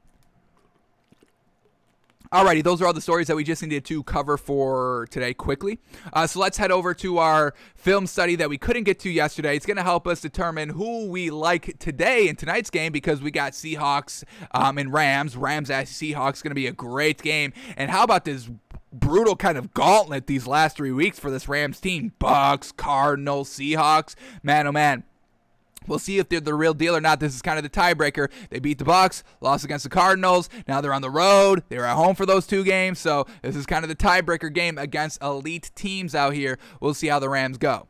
Speaker 1: Alrighty, those are all the stories that we just needed to cover for today quickly. So let's head over to our film study that we couldn't get to yesterday. It's going to help us determine who we like today in tonight's game, because we got Seahawks and Rams. Rams at Seahawks, going to be a great game. And how about this brutal kind of gauntlet these last 3 weeks for this Rams team? Bucks, Cardinals, Seahawks. Man, oh man. We'll see if they're the real deal or not. This is kind of the tiebreaker. They beat the Bucks, lost against the Cardinals. Now they're on the road. They were at home for those 2 games. So this is kind of the tiebreaker game against elite teams out here. We'll see how the Rams go.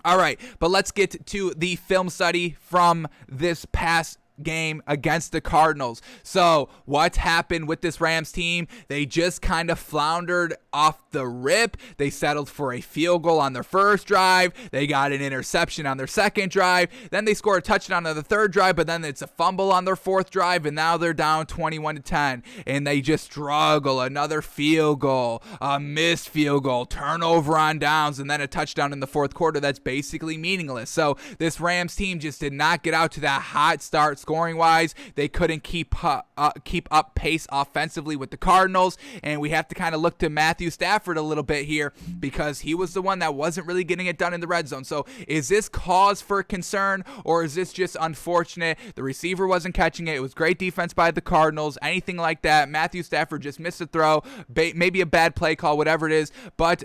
Speaker 1: All right, but let's get to the film study from this past game against the Cardinals. So what happened with this Rams team? They just kind of floundered off the rip. They settled for a field goal on their first drive. They got an interception on their second drive. Then they scored a touchdown on the third drive, but then it's a fumble on their fourth drive, and now they're down 21-10, and they just struggle. Another field goal, a missed field goal, turnover on downs, and then a touchdown in the fourth quarter that's basically meaningless. So this Rams team just did not get out to that hot start scoring-wise. They couldn't keep up pace offensively with the Cardinals, and we have to kind of look to Matthew Stafford a little bit here, because he was the one that wasn't really getting it done in the red zone. So is this cause for concern, or is this just unfortunate? The receiver wasn't catching it. It was great defense by the Cardinals, anything like that. Matthew Stafford just missed a throw, maybe a bad play call, whatever it is, but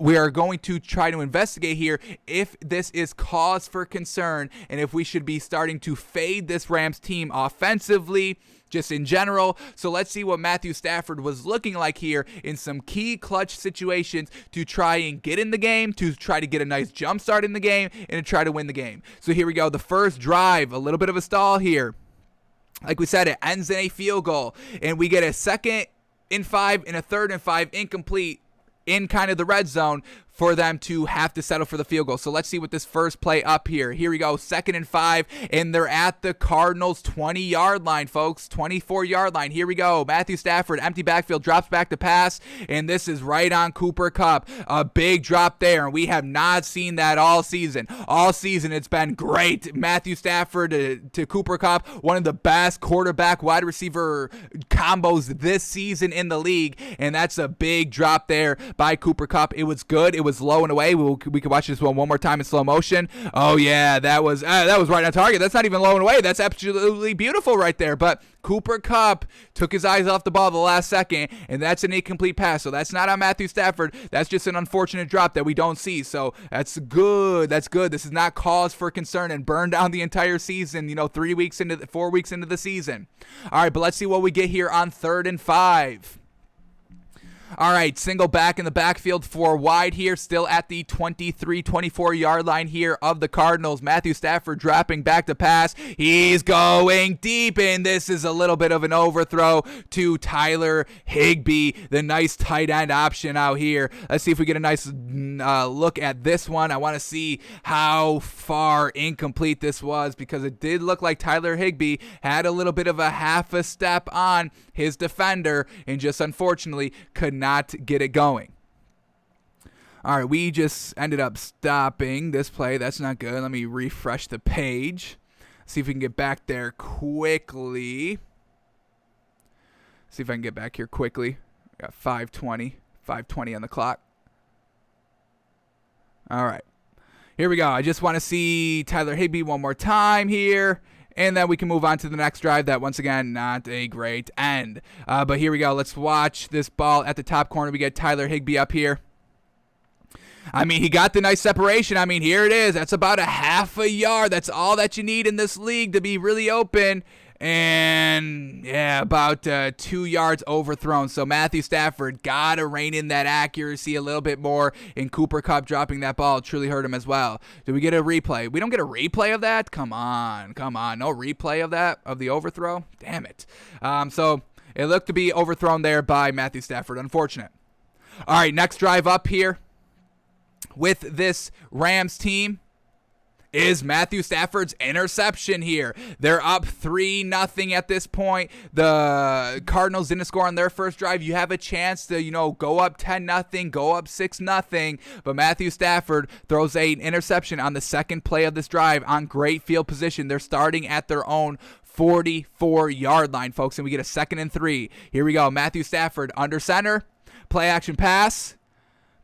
Speaker 1: we are going to try to investigate here if this is cause for concern and if we should be starting to fade this Rams team offensively, just in general. So let's see what Matthew Stafford was looking like here in some key clutch situations to try and get in the game, to try to get a nice jump start in the game, and to try to win the game. So here we go. The first drive, a little bit of a stall here. Like we said, it ends in a field goal, and we get a 2nd and 5 and a 3rd and 5 incomplete in kind of the red zone for them to have to settle for the field goal. So let's see what this first play up here. Here we go, 2nd and 5, and they're at the Cardinals 20-yard line, folks, 24-yard line. Here we go. Matthew Stafford, empty backfield, drops back to pass, and this is right on Cooper Kupp. A big drop there, and we have not seen that all season. All season, it's been great. Matthew Stafford to Cooper Kupp, one of the best quarterback-wide receiver combos this season in the league, and that's a big drop there by Cooper Kupp. It was good. It was low and away. We could watch this one more time in slow motion. Oh yeah, that was right on target. That's not even low and away. That's absolutely beautiful right there. But Cooper Kupp took his eyes off the ball the last second, and that's an incomplete pass. So that's not on Matthew Stafford. That's just an unfortunate drop that we don't see. So that's good. That's good. This is not cause for concern and burn down the entire season. 4 weeks into the season. All right, but let's see what we get here on 3rd and 5. All right, single back in the backfield, 4 wide here, still at the 24-yard line here of the Cardinals. Matthew Stafford dropping back to pass. He's going deep, and this is a little bit of an overthrow to Tyler Higbee, the nice tight end option out here. Let's see if we get a nice look at this one. I want to see how far incomplete this was, because it did look like Tyler Higbee had a little bit of a half a step on his defender and just unfortunately could not get it going. All right, we just ended up stopping this play. That's not good. Let me refresh the page. See if we can get back there quickly. See if I can get back here quickly. We got 5:20 on the clock. All right, here we go. I just want to see Tyler Higbee one more time here. And then we can move on to the next drive. That, once again, not a great end. But here we go. Let's watch this ball at the top corner. We get Tyler Higbee up here. I mean, he got the nice separation. I mean, here it is. That's about a half a yard. That's all that you need in this league to be really open. And, yeah, about 2 yards overthrown. So Matthew Stafford got to rein in that accuracy a little bit more. And Cooper Kupp dropping that ball truly hurt him as well. Do we get a replay? We don't get a replay of that? Come on. No replay of that, of the overthrow? Damn it. So it looked to be overthrown there by Matthew Stafford. Unfortunate. All right, next drive up here with this Rams team is Matthew Stafford's interception here. They're up 3-0 at this point. The Cardinals didn't score on their first drive. You have a chance to, go up 10-0, go up 6-0. But Matthew Stafford throws an interception on the second play of this drive on great field position. They're starting at their own 44-yard line, folks, and we get a 2nd and 3. Here we go. Matthew Stafford under center. Play action pass.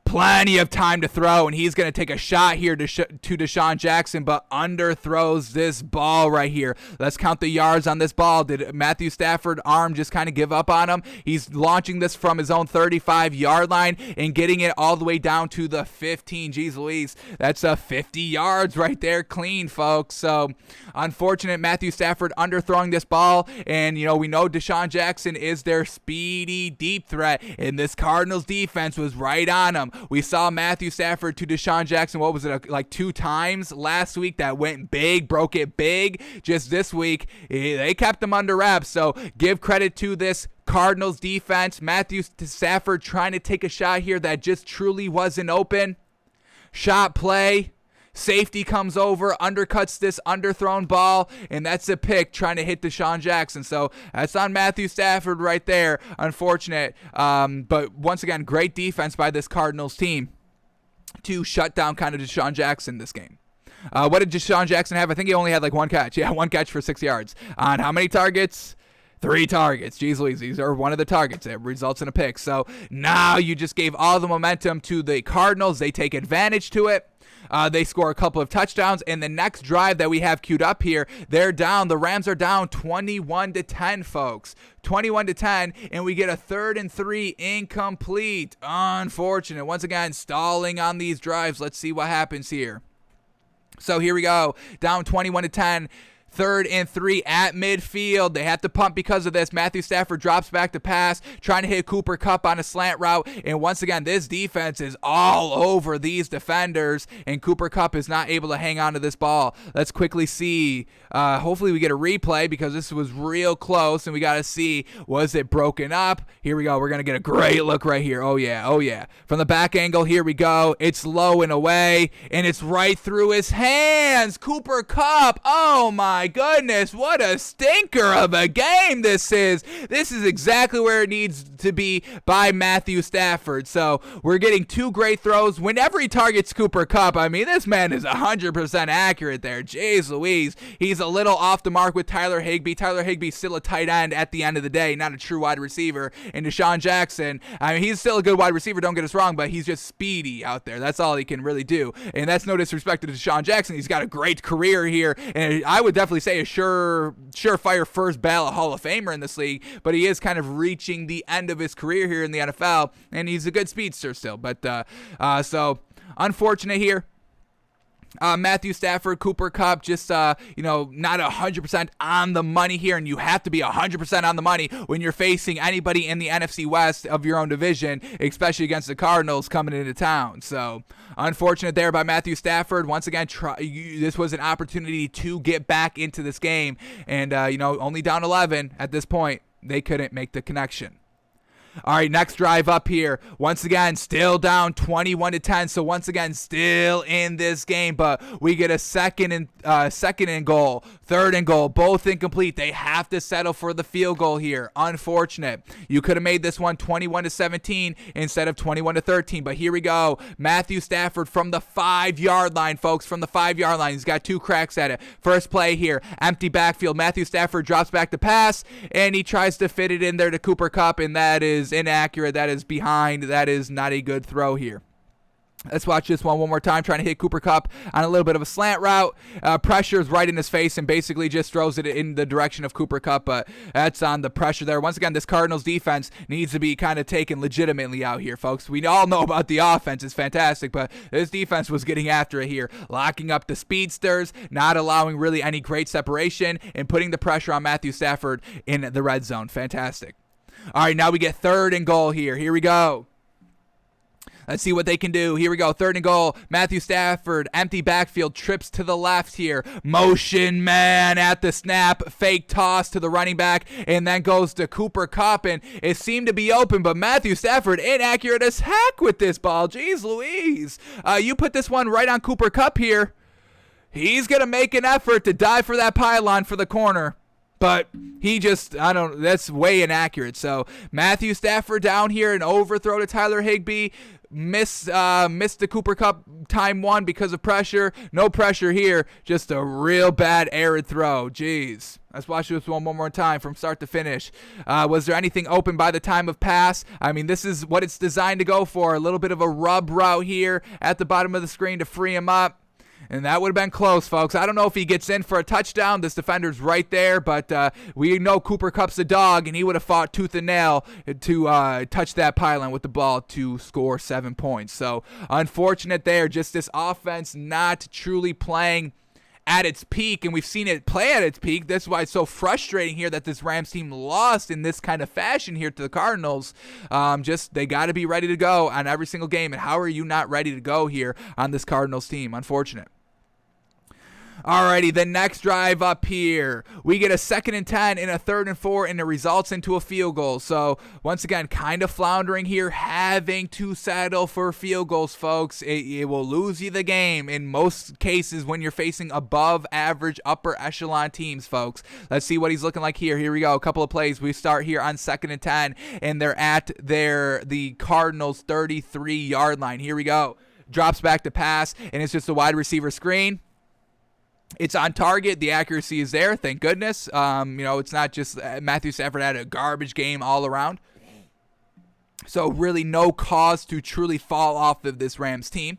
Speaker 1: Plenty of time to throw, and he's going to take a shot here to Deshaun Jackson, but underthrows this ball right here. Let's count the yards on this ball. Did Matthew Stafford arm just kind of give up on him? He's launching this from his own 35-yard line and getting it all the way down to the 15. Jeez Louise, that's 50 yards right there clean, folks. So unfortunate, Matthew Stafford underthrowing this ball, and we know Deshaun Jackson is their speedy deep threat, and this Cardinals defense was right on him. We saw Matthew Stafford to Deshaun Jackson, what was it, like 2 times last week that went big, broke it big. Just this week, they kept them under wraps. So give credit to this Cardinals defense. Matthew Stafford trying to take a shot here that just truly wasn't open. Shot play. Safety comes over, undercuts this underthrown ball, and that's a pick trying to hit Deshaun Jackson. So that's on Matthew Stafford right there. Unfortunate. But once again, great defense by this Cardinals team to shut down kind of Deshaun Jackson this game. What did Deshaun Jackson have? I think he only had like 1 catch. Yeah, 1 catch for 6 yards. On how many targets? 3 targets. Jeez Louise, these are one of the targets that results in a pick. So now you just gave all the momentum to the Cardinals. They take advantage to it. They score a couple of touchdowns, and the next drive that we have queued up here, they're down. The Rams are down 21-10, folks. 21-10, and we get a 3rd and 3 incomplete. Unfortunate. Once again, stalling on these drives. Let's see what happens here. So here we go. Down 21-10. 3rd and 3 at midfield. They have to punt because of this. Matthew Stafford drops back to pass, trying to hit Cooper Kupp on a slant route. And once again, this defense is all over these defenders, and Cooper Kupp is not able to hang on to this ball. Let's quickly see. Hopefully we get a replay because this was real close, and we got to see, was it broken up? Here we go. We're going to get a great look right here. Oh, yeah. Oh, yeah. From the back angle, here we go. It's low and away, and it's right through his hands. Cooper Kupp. Oh, my goodness, what a stinker of a game this is. This is exactly where it needs to be by Matthew Stafford. So we're getting 2 great throws. Whenever he targets Cooper Kupp, I mean, this man is 100% accurate there. Jeez Louise. He's a little off the mark with Tyler Higbee. Tyler Higbee's still a tight end at the end of the day, not a true wide receiver. And Deshaun Jackson, I mean, he's still a good wide receiver, don't get us wrong, but he's just speedy out there. That's all he can really do. And that's no disrespect to Deshaun Jackson. He's got a great career here, and I would definitely say a surefire first ballot Hall of Famer in this league, but he is kind of reaching the end of his career here in the NFL, and he's a good speedster still. But so unfortunate here. Matthew Stafford, Cooper Kupp, just, not 100% on the money here, and you have to be 100% on the money when you're facing anybody in the NFC West of your own division, especially against the Cardinals coming into town. So, unfortunate there by Matthew Stafford. Once again, this was an opportunity to get back into this game, and, only down 11 at this point. They couldn't make the connection. All right, next drive up here. Once again, still down 21-10. So once again, still in this game, but we get a second and goal, 3rd and goal, both incomplete. They have to settle for the field goal here. Unfortunate. You could have made this one 21-17 instead of 21-13. But here we go. Matthew Stafford from the 5-yard line, folks. From the 5-yard line, he's got 2 cracks at it. First play here, empty backfield. Matthew Stafford drops back to pass, and he tries to fit it in there to Cooper Kupp, and that is inaccurate. That is behind. That is not a good throw here. Let's watch this one more time, trying to hit Cooper Kupp on a little bit of a slant route. Pressure is right in his face and basically just throws it in the direction of Cooper Kupp, but that's on the pressure there. Once again, this Cardinals defense needs to be kind of taken legitimately out here, folks. We all know about the offense. It's fantastic, but this defense was getting after it here, locking up the speedsters, not allowing really any great separation, and putting the pressure on Matthew Stafford in the red zone. Fantastic. All right, now we get 3rd and goal here. Here we go. Let's see what they can do. Here we go. 3rd and goal. Matthew Stafford, empty backfield, trips to the left here. Motion man at the snap. Fake toss to the running back, and then goes to Cooper Kupp, and it seemed to be open, but Matthew Stafford inaccurate as heck with this ball. Jeez Louise. You put this one right on Cooper Kupp here. He's going to make an effort to dive for that pylon for the corner. But he just, that's way inaccurate. So Matthew Stafford down here, an overthrow to Tyler Higbee. Missed the Cooper Kupp time 1 because of pressure. No pressure here. Just a real bad errant throw. Jeez. Let's watch this one more time from start to finish. Was there anything open by the time of pass? I mean, this is what it's designed to go for. A little bit of a rub route here at the bottom of the screen to free him up. And that would have been close, folks. I don't know if he gets in for a touchdown. This defender's right there, but we know Cooper Kupp's a dog, and he would have fought tooth and nail to touch that pylon with the ball to score 7 points. So unfortunate there. Just this offense not truly playing at its peak, and we've seen it play at its peak. That's why it's so frustrating here that this Rams team lost in this kind of fashion here to the Cardinals. They got to be ready to go on every single game, and how are you not ready to go here on this Cardinals team? Unfortunate. Alrighty, the next drive up here. We get a 2nd and 10 and a 3rd and 4, and it results into a field goal. So, once again, kind of floundering here, having to settle for field goals, folks. It will lose you the game in most cases when you're facing above average upper echelon teams, folks. Let's see what he's looking like here. Here we go. A couple of plays. We start here on 2nd and 10, and they're at the Cardinals 33-yard line. Here we go. Drops back to pass, and it's just a wide receiver screen. It's on target. The accuracy is there. Thank goodness. It's not just Matthew Stafford had a garbage game all around. So really no cause to truly fall off of this Rams team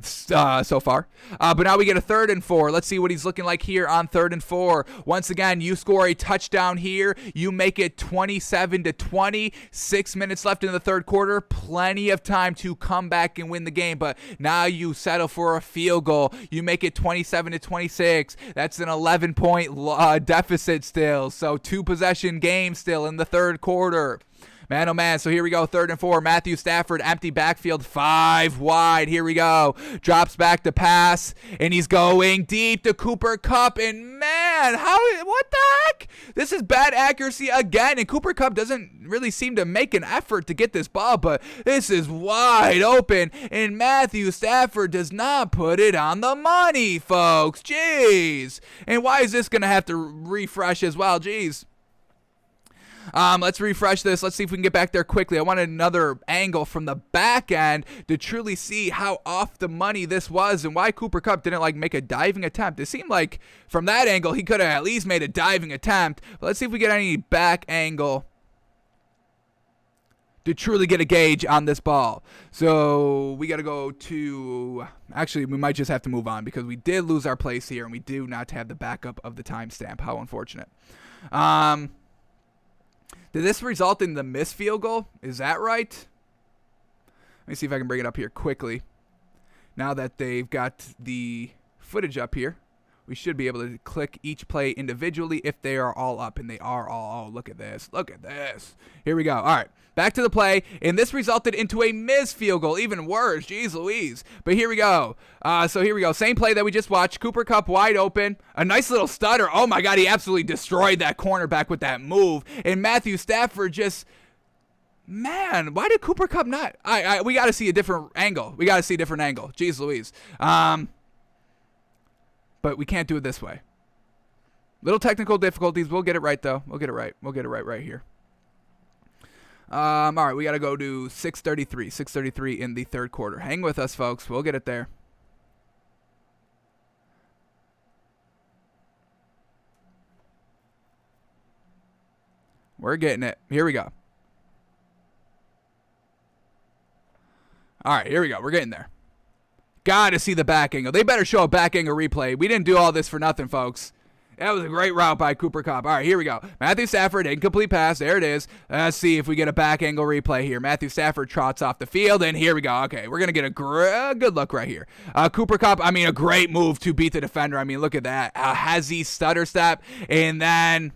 Speaker 1: so far. But now we get a 3rd and 4. Let's see what he's looking like here on 3rd and 4. Once again, you score a touchdown here. You make it 27-20. 6 minutes left in the third quarter. Plenty of time to come back and win the game. But now you settle for a field goal. You make it 27-26. That's an 11-point deficit still. So 2-possession game still in the third quarter. Man, oh man, so here we go, 3rd and 4. Matthew Stafford, empty backfield, 5 wide. Here we go. Drops back to pass, and he's going deep to Cooper Kupp. And man, what the heck? This is bad accuracy again, and Cooper Kupp doesn't really seem to make an effort to get this ball, but this is wide open, and Matthew Stafford does not put it on the money, folks. Jeez. And why is this going to have to refresh as well? Jeez. Let's refresh this. Let's see if we can get back there quickly. I wanted another angle from the back end to truly see how off the money this was and why Cooper Kupp didn't make a diving attempt. It seemed like from that angle he could have at least made a diving attempt. But let's see if we get any back angle to truly get a gauge on this ball. So we got to go to... Actually, we might just have to move on because we did lose our place here and we do not have the backup of the timestamp. How unfortunate. Did this result in the missed field goal? Is that right? Let me see if I can bring it up here quickly. Now that they've got the footage up here, we should be able to click each play individually if they are all up, and they are all. Oh, look at this. Look at this. Here we go. All right. Back to the play, and this resulted into a missed field goal. Even worse. Jeez Louise. But here we go. So here we go. Same play that we just watched. Cooper Kupp wide open. A nice little stutter. Oh, my God. He absolutely destroyed that cornerback with that move. And Matthew Stafford just... Man, why did Cooper Kupp not... We got to see a different angle. Jeez Louise. But we can't do it this way. Little technical difficulties. We'll get it right, though. We'll get it right right here. All right, we got to go to 6:33. 6:33 in the third quarter. Hang with us, folks. We'll get it there. We're getting it. Here we go. All right, here we go. We're getting there. Got to see the back angle. They better show a back angle replay. We didn't do all this for nothing, folks. That was a great route by Cooper Kupp. All right, here we go. Matthew Stafford, incomplete pass. There it is. Let's see if we get a back angle replay here. Matthew Stafford trots off the field, and here we go. Okay, we're going to get a good look right here. Cooper Kupp, a great move to beat the defender. Look at that. Has stutter step, and then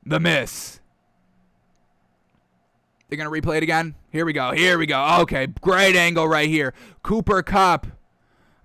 Speaker 1: the miss. They're going to replay it again. Here we go. Okay, great angle right here. Cooper Kupp.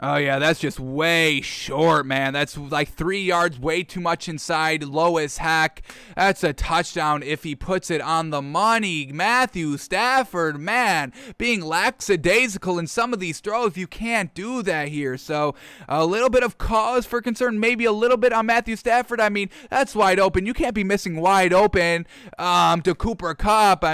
Speaker 1: Oh, yeah, that's just way short, man. That's like 3 yards, way too much inside. Low as heck. That's a touchdown if he puts it on the money. Matthew Stafford, man, being lackadaisical in some of these throws. You can't do that here. So a little bit of cause for concern, maybe a little bit on Matthew Stafford. That's wide open. You can't be missing wide open to Cooper Kupp.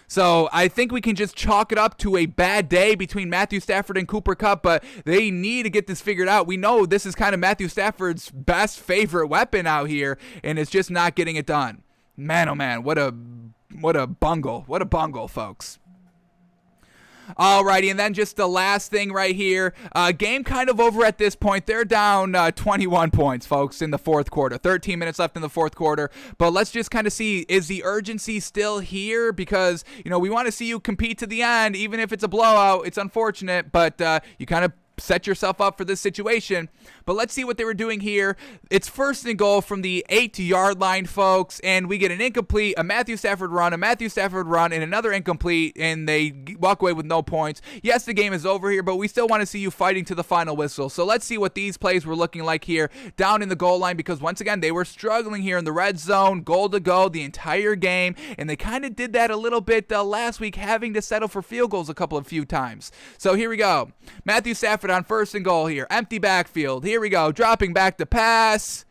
Speaker 1: So I think we can just chalk it up to a bad day between Matthew Stafford and Cooper Kupp, but they need to get this figured out. We know this is kind of Matthew Stafford's best favorite weapon out here, and it's just not getting it done. Man, oh man, what a bungle. What a bungle, folks. Alrighty, and then just the last thing right here. Game kind of over at this point. They're down 21 points, folks, in the fourth quarter. 13 minutes left in the fourth quarter. But let's just kind of see, is the urgency still here? Because, we want to see you compete to the end, even if it's a blowout. It's unfortunate, but you kind of set yourself up for this situation. But let's see what they were doing here. It's 1st and goal from the 8-yard line, folks, and we get an incomplete, a Matthew Stafford run, and another incomplete, and they walk away with no points. Yes, the game is over here, but we still want to see you fighting to the final whistle. So let's see what these plays were looking like here down in the goal line, because once again, they were struggling here in the red zone, goal to go the entire game, and they kind of did that a little bit last week, having to settle for field goals a few times. So here we go. Matthew Stafford on 1st and goal here. Empty backfield. Here we go. Dropping back to pass.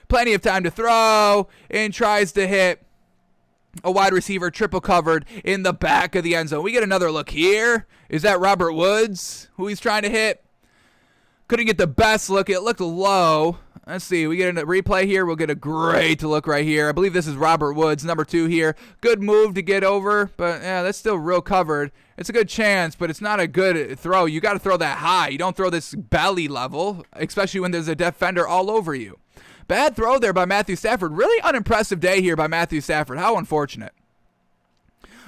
Speaker 1: Plenty of time to throw. And tries to hit a wide receiver triple covered in the back of the end zone. We get another look here. Is that Robert Woods who he's trying to hit? Couldn't get the best look. It looked low. Let's see. We get a replay here. We'll get a great look right here. I believe this is Robert Woods, number 2 here. Good move to get over, but yeah, that's still real covered. It's a good chance, but it's not a good throw. You got to throw that high. You don't throw this belly level, especially when there's a defender all over you. Bad throw there by Matthew Stafford. Really unimpressive day here by Matthew Stafford. How unfortunate.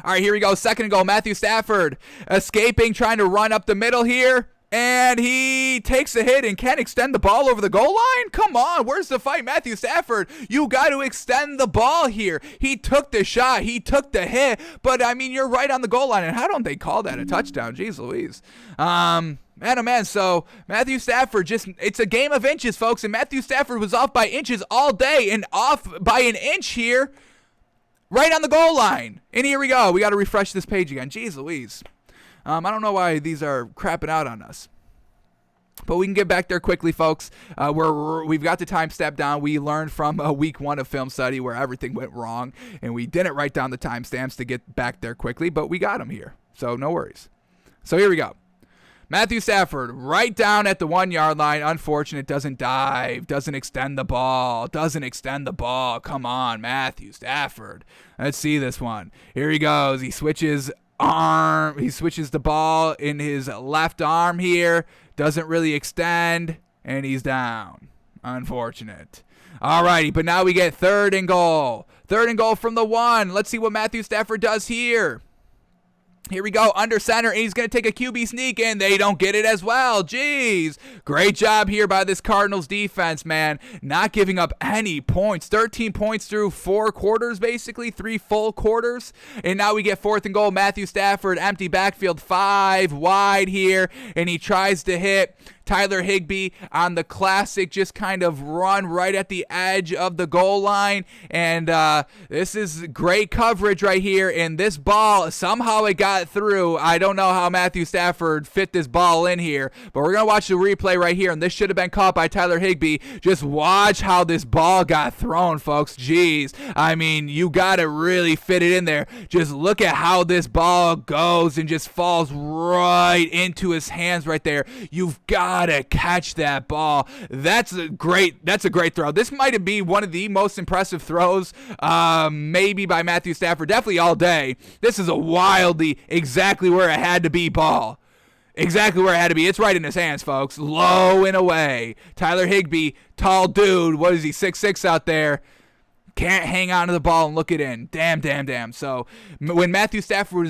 Speaker 1: All right, here we go. Second and goal. Matthew Stafford escaping, trying to run up the middle here. And he takes a hit and can't extend the ball over the goal line? Come on, where's the fight? Matthew Stafford, you got to extend the ball here. He took the shot. He took the hit. But, I mean, you're right on the goal line. And how don't they call that a touchdown? Jeez Louise. Man, oh, man. So, Matthew Stafford it's a game of inches, folks. And Matthew Stafford was off by inches all day and off by an inch here right on the goal line. And here we go. We got to refresh this page again. Jeez Louise. I don't know why these are crapping out on us. But we can get back there quickly, folks. We've got the time step down. We learned from week 1 of film study where everything went wrong, and we didn't write down the timestamps to get back there quickly, but we got them here, so no worries. So here we go. Matthew Stafford right down at the 1-yard line. Unfortunate, doesn't dive, doesn't extend the ball. Come on, Matthew Stafford. Let's see this one. Here he goes. He switches the ball in his left arm here, doesn't really extend, and he's down. Unfortunate. Alrighty, but now we get third and goal from the 1. Let's see what Matthew Stafford does here. Here we go, under center, and he's going to take a QB sneak, and they don't get it as well. Jeez. Great job here by this Cardinals defense, man. Not giving up any points. 13 points through 4 quarters, basically. 3 full quarters. And now we get 4th and goal. Matthew Stafford, empty backfield, 5 wide here, and he tries to hit Tyler Higbee on the classic just kind of run right at the edge of the goal line. And this is great coverage right here. And this ball, somehow it got through. I don't know how Matthew Stafford fit this ball in here, but we're going to watch the replay right here. And this should have been caught by Tyler Higbee. Just watch how this ball got thrown, folks. Jeez. I mean, you got to really fit it in there. Just look at how this ball goes and just falls right into his hands right there. You've got to catch that ball. That's a great throw. This might be one of the most impressive throws maybe by Matthew Stafford, definitely all day. This is a wildly exactly where it had to be ball. Exactly where it had to be. It's right in his hands, folks. Low and away. Tyler Higbee, tall dude. What is he, 6'6" out there? Can't hang on to the ball and look it in. Damn. So when Matthew Stafford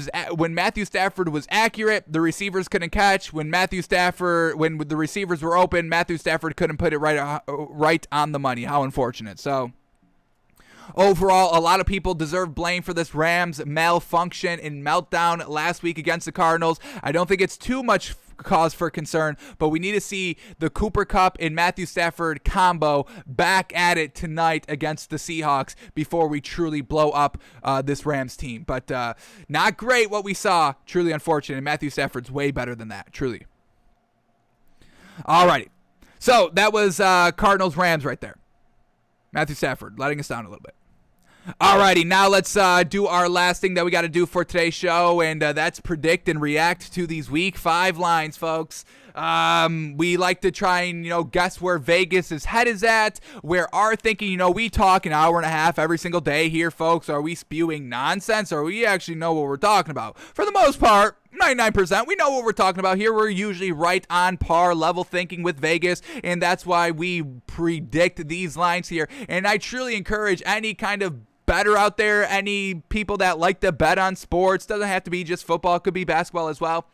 Speaker 1: was accurate, the receivers couldn't catch. When the receivers were open, Matthew Stafford couldn't put it right on the money. How unfortunate. So overall, a lot of people deserve blame for this Rams malfunction and meltdown last week against the Cardinals. I don't think it's too much cause for concern, but we need to see the Cooper Kupp and Matthew Stafford combo back at it tonight against the Seahawks before we truly blow up this Rams team. But not great what we saw. Truly unfortunate. And Matthew Stafford's way better than that. Truly. Alrighty. So that was Cardinals-Rams right there. Matthew Stafford letting us down a little bit. Alrighty, now let's do our last thing that we got to do for today's show, and that's predict and react to these Week 5 lines, folks. We like to try and, guess where Vegas' head is at, where our thinking, we talk an hour and a half every single day here, folks. Are we spewing nonsense, or we actually know what we're talking about? For the most part, 99%, we know what we're talking about here. We're usually right on par level thinking with Vegas, and that's why we predict these lines here. And I truly encourage any kind of better out there, any people that like to bet on sports, doesn't have to be just football, it could be basketball as well,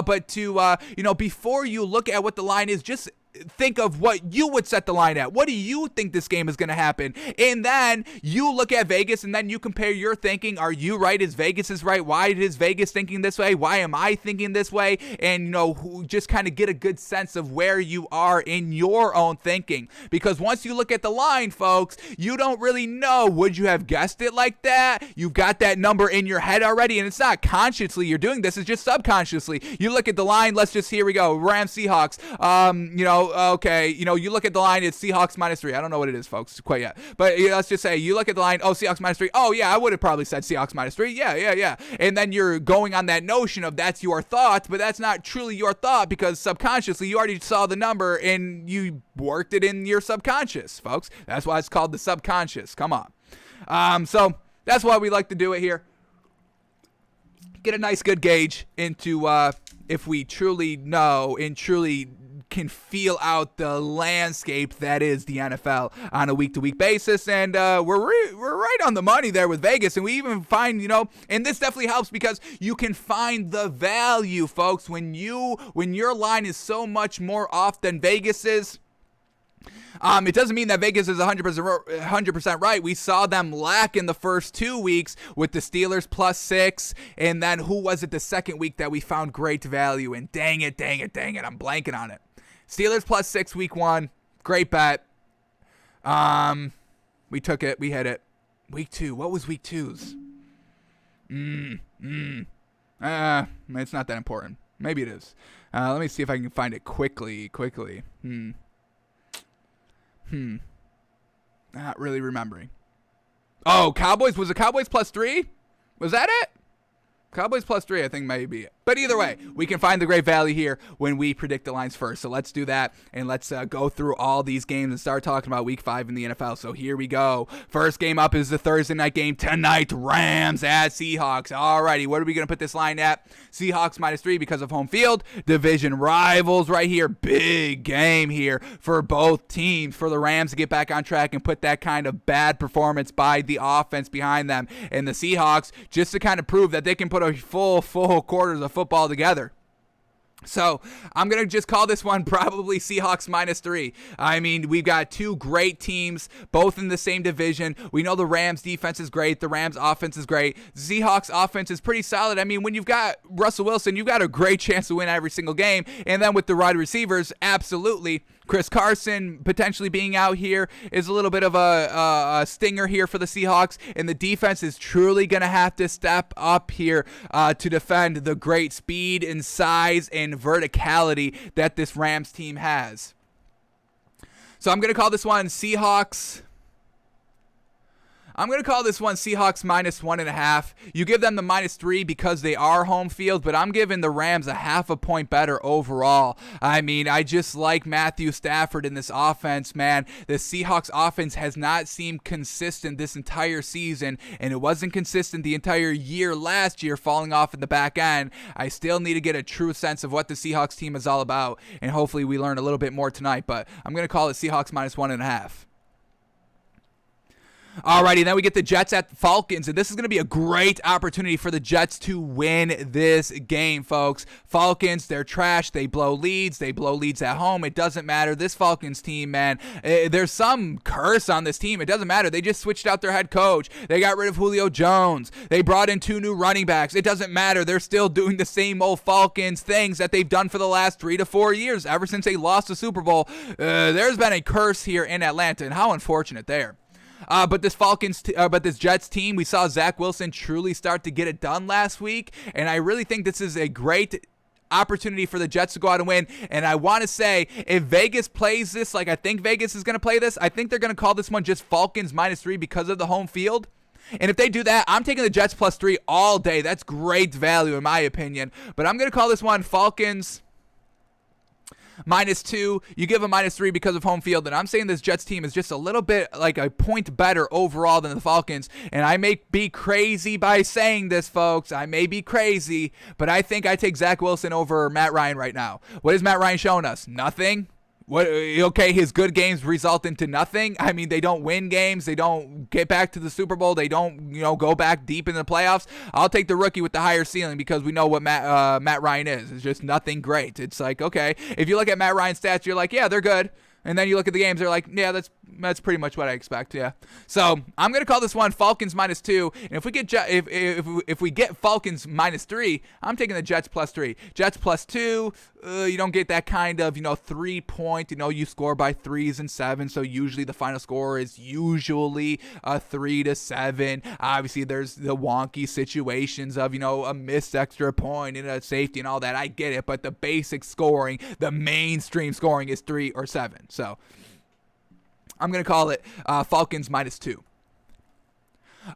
Speaker 1: but to before you look at what the line is, just think of what you would set the line at. What do you think this game is going to happen? And then you look at Vegas and then you compare your thinking. Are you right? Is Vegas is right? Why is Vegas thinking this way? Why am I thinking this way? And, just kind of get a good sense of where you are in your own thinking. Because once you look at the line, folks, you don't really know. Would you have guessed it like that? You've got that number in your head already, and it's not consciously you're doing this. It's just subconsciously. You look at the line. Here we go. Rams, Seahawks. okay, you look at the line, it's Seahawks -3. I don't know what it is, folks, quite yet. But let's just say you look at the line, Seahawks -3. Oh, yeah, I would have probably said Seahawks -3. Yeah. And then you're going on that notion of that's your thought, but that's not truly your thought because subconsciously you already saw the number and you worked it in your subconscious, folks. That's why it's called the subconscious. Come on. So that's why we like to do it here. Get a nice good gauge into if we truly know and truly can feel out the landscape that is the NFL on a week-to-week basis, and we're right on the money there with Vegas, and we even find, and this definitely helps because you can find the value, folks, when your line is so much more off than Vegas is. It doesn't mean that Vegas is 100% right. We saw them lack in the first 2 weeks with the Steelers +6, and then who was it the second week that we found great value in? Dang it, I'm blanking on it. Steelers +6 week 1, great bet. We took it, we hit it. Week 2, what was week 2's? It's not that important. Maybe it is. Let me see if I can find it quickly. Not really remembering. Oh, Cowboys. Was it Cowboys +3? Was that it? Cowboys +3, I think, may be it. But either way, we can find the great value here when we predict the lines first. So let's do that, and let's go through all these games and start talking about Week 5 in the NFL. So here we go. First game up is the Thursday night game tonight. Rams at Seahawks. Alrighty, what are we going to put this line at? Seahawks -3 because of home field. Division rivals right here. Big game here for both teams. For the Rams to get back on track and put that kind of bad performance by the offense behind them. And the Seahawks just to kind of prove that they can put a full quarters of football together. So I'm going to just call this one probably Seahawks -3. I mean, we've got two great teams, both in the same division. We know the Rams defense is great. The Rams offense is great. The Seahawks offense is pretty solid. I mean, when you've got Russell Wilson, you've got a great chance to win every single game. And then with the wide receivers, absolutely. Chris Carson potentially being out here is a little bit of a stinger here for the Seahawks, and the defense is truly going to have to step up here to defend the great speed and size and verticality that this Rams team has. So I'm going to call this one Seahawks. I'm going to call this one Seahawks -1.5. You give them the -3 because they are home field, but I'm giving the Rams a half a point better overall. I mean, I just like Matthew Stafford in this offense, man. The Seahawks offense has not seemed consistent this entire season, and it wasn't consistent the entire year last year, falling off in the back end. I still need to get a true sense of what the Seahawks team is all about, and hopefully we learn a little bit more tonight, but I'm going to call it Seahawks -1.5. Alrighty, then we get the Jets at the Falcons, and this is going to be a great opportunity for the Jets to win this game, folks. Falcons, they're trash. They blow leads. They blow leads at home. It doesn't matter. This Falcons team, man, there's some curse on this team. It doesn't matter. They just switched out their head coach. They got rid of Julio Jones. They brought in 2 new running backs. It doesn't matter. They're still doing the same old Falcons things that they've done for the last 3 to 4 years, ever since they lost the Super Bowl. There's been a curse here in Atlanta, and how unfortunate there. But this Jets team, we saw Zach Wilson truly start to get it done last week, and I really think this is a great opportunity for the Jets to go out and win. And I want to say, if Vegas plays this like I think Vegas is going to play this, I think they're going to call this one just Falcons -3 because of the home field. And if they do that, I'm taking the Jets +3 all day. That's great value in my opinion. But I'm going to call this one Falcons -2. You give a -3 because of home field, and I'm saying this Jets team is just a little bit like a point better overall than the Falcons. And I may be crazy by saying this, folks. I may be crazy, but I think I take Zach Wilson over Matt Ryan right now. What is Matt Ryan showing us? Nothing. What? Okay, his good games result into nothing. I mean, they don't win games. They don't get back to the Super Bowl. They don't, go back deep in the playoffs. I'll take the rookie with the higher ceiling because we know what Matt Ryan is. It's just nothing great. It's like, okay, if you look at Matt Ryan's stats, you're like, yeah, they're good. And then you look at the games, they're like, yeah, that's That's pretty much what I expect. Yeah. So I'm gonna call this one Falcons -2, and if we get if we get Falcons -3, I'm taking the Jets +3. Jets +2. You don't get that kind of 3-point. You score by 3s and 7s, so usually the final score is usually 3-7. Obviously, there's the wonky situations of a missed extra point and a safety and all that. I get it, but the basic scoring, the mainstream scoring is 3 or 7. So I'm gonna call it Falcons -2.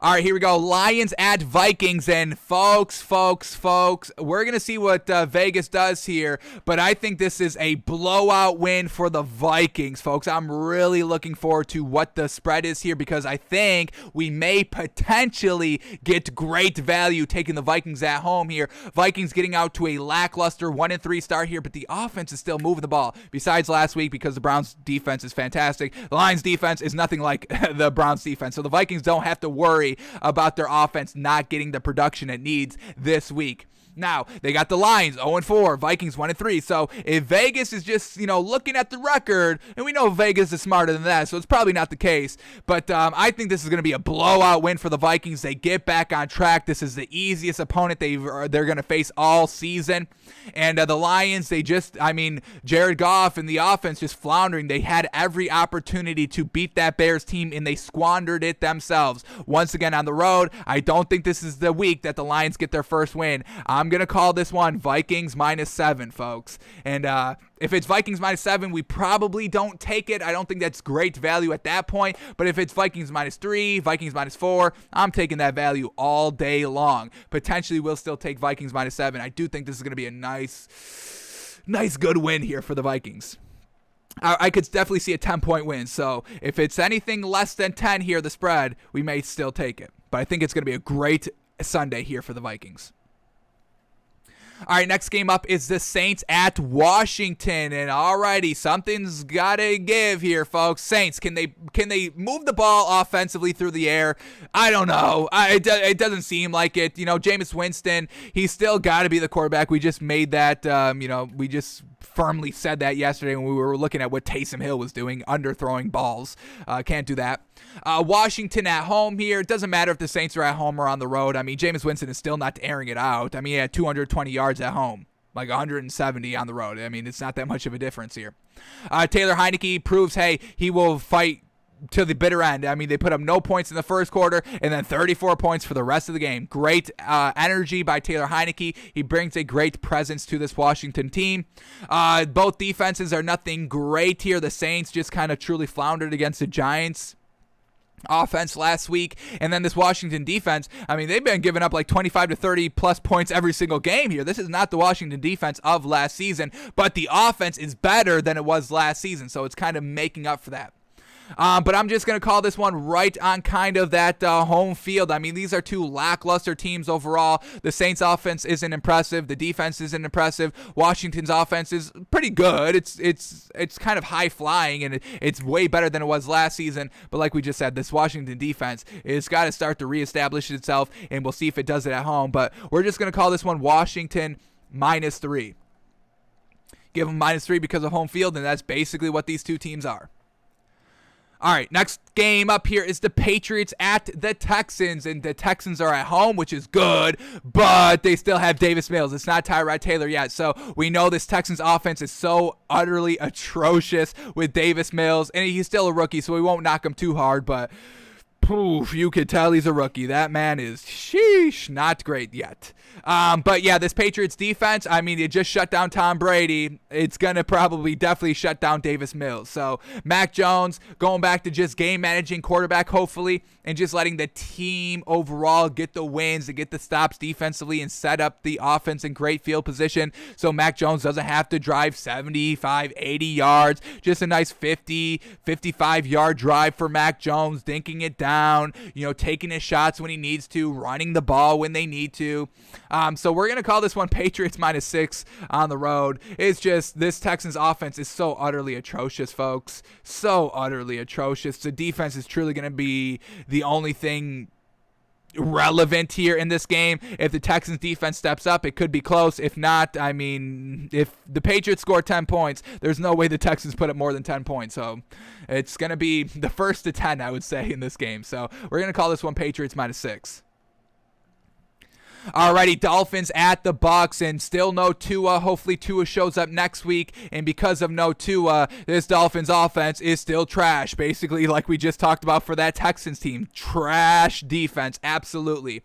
Speaker 1: All right, here we go. Lions at Vikings, and folks, we're going to see what Vegas does here, but I think this is a blowout win for the Vikings, folks. I'm really looking forward to what the spread is here because I think we may potentially get great value taking the Vikings at home here. Vikings getting out to a lackluster 1-3 start here, but the offense is still moving the ball. Besides last week, because the Browns defense is fantastic, the Lions defense is nothing like the Browns defense, so the Vikings don't have to worry about their offense not getting the production it needs this week. Now, they got the Lions 0-4, Vikings 1-3. So if Vegas is just, looking at the record, and we know Vegas is smarter than that, so it's probably not the case. But I think this is going to be a blowout win for the Vikings. They get back on track. This is the easiest opponent they're going to face all season. And the Lions, Jared Goff and the offense just floundering. They had every opportunity to beat that Bears team, and they squandered it themselves. Once again on the road, I don't think this is the week that the Lions get their first win. I'm going to call this one Vikings -7, folks. And if it's Vikings -7, we probably don't take it. I don't think that's great value at that point. But if it's Vikings -3, Vikings -4, I'm taking that value all day long. Potentially, we'll still take Vikings -7. I do think this is going to be a nice good win here for the Vikings. I could definitely see a 10-point win. So if it's anything less than 10 here, the spread, we may still take it. But I think it's going to be a great Sunday here for the Vikings. All right, next game up is the Saints at Washington, and alrighty, something's gotta give here, folks. Saints, can they move the ball offensively through the air? I don't know. It doesn't seem like it. Jameis Winston, he's still got to be the quarterback. We just made that. We just firmly said that yesterday when we were looking at what Taysom Hill was doing, underthrowing balls. Can't do that. Washington at home here. It doesn't matter if the Saints are at home or on the road. Jameis Winston is still not airing it out. He had 220 yards at home, like 170 on the road. It's not that much of a difference here. Taylor Heineke proves, hey, he will fight to the bitter end. They put up no points in the first quarter and then 34 points for the rest of the game. Great energy by Taylor Heineke. He brings a great presence to this Washington team. Both defenses are nothing great here. The Saints just kind of truly floundered against the Giants offense last week, and then this Washington defense, they've been giving up like 25 to 30 plus points every single game here. This is not the Washington defense of last season, but the offense is better than it was last season, so it's kind of making up for that. But I'm just going to call this one right on kind of that home field. These are two lackluster teams overall. The Saints offense isn't impressive. The defense isn't impressive. Washington's offense is pretty good. It's kind of high flying, and it's way better than it was last season. But like we just said, this Washington defense is got to start to reestablish itself, and we'll see if it does it at home. But we're just going to call this one Washington -3. Give them -3 because of home field, and that's basically what these two teams are. All right, next game up here is the Patriots at the Texans, and the Texans are at home, which is good, but they still have Davis Mills. It's not Tyrod Taylor yet, so we know this Texans offense is so utterly atrocious with Davis Mills, and he's still a rookie, so we won't knock him too hard, but poof, you could tell he's a rookie. That man is, sheesh, not great yet. But yeah, this Patriots defense, it just shut down Tom Brady. It's going to probably definitely shut down Davis Mills. So Mac Jones going back to just game managing quarterback, hopefully, and just letting the team overall get the wins and get the stops defensively and set up the offense in great field position. So Mac Jones doesn't have to drive 75, 80 yards. Just a nice 50, 55-yard drive for Mac Jones, dinking it down, taking his shots when he needs to, running the ball when they need to. So we're going to call this one Patriots -6 on the road. It's just this Texans offense is so utterly atrocious, folks. So utterly atrocious. The defense is truly going to be the only thing relevant here in this game. If the Texans defense steps up, it could be close. If not, I mean, if the Patriots score 10 points, there's no way the Texans put up more than 10 points. So it's going to be the first to 10, I would say, in this game. So we're going to call this one Patriots -6. Alrighty, Dolphins at the Bucks, and still no Tua. Hopefully Tua shows up next week, and because of no Tua, this Dolphins offense is still trash. Basically, like we just talked about for that Texans team, trash defense, absolutely.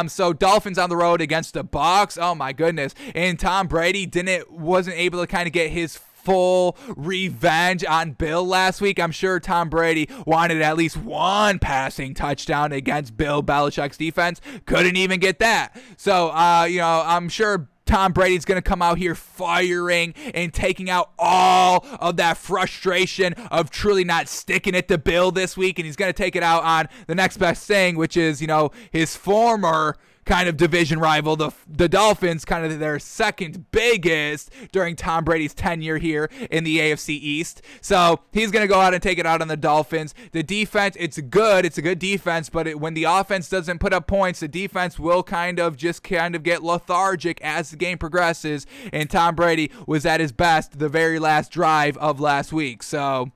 Speaker 1: So Dolphins on the road against the Bucks. Oh my goodness, and Tom Brady wasn't able to kind of get his full revenge on Bill last week. I'm sure Tom Brady wanted at least one passing touchdown against Bill Belichick's defense. Couldn't even get that. So, I'm sure Tom Brady's going to come out here firing and taking out all of that frustration of truly not sticking it to Bill this week. And he's going to take it out on the next best thing, which is, his former kind of division rival, the Dolphins, kind of their second biggest during Tom Brady's tenure here in the AFC East. So he's going to go out and take it out on the Dolphins. The defense, it's good. It's a good defense, but when the offense doesn't put up points, the defense will kind of get lethargic as the game progresses, and Tom Brady was at his best the very last drive of last week. So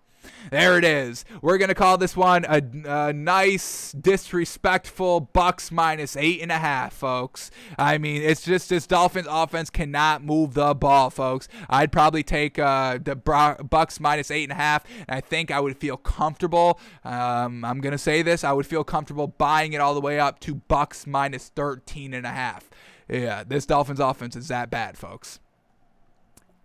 Speaker 1: there it is. We're going to call this one a nice, disrespectful Bucks -8.5, folks. I mean, it's just this Dolphins offense cannot move the ball, folks. I'd probably take the Bucks -8.5, and I think I would feel comfortable. I'm going to say this. I would feel comfortable buying it all the way up to Bucks -13.5. Yeah, this Dolphins offense is that bad, folks.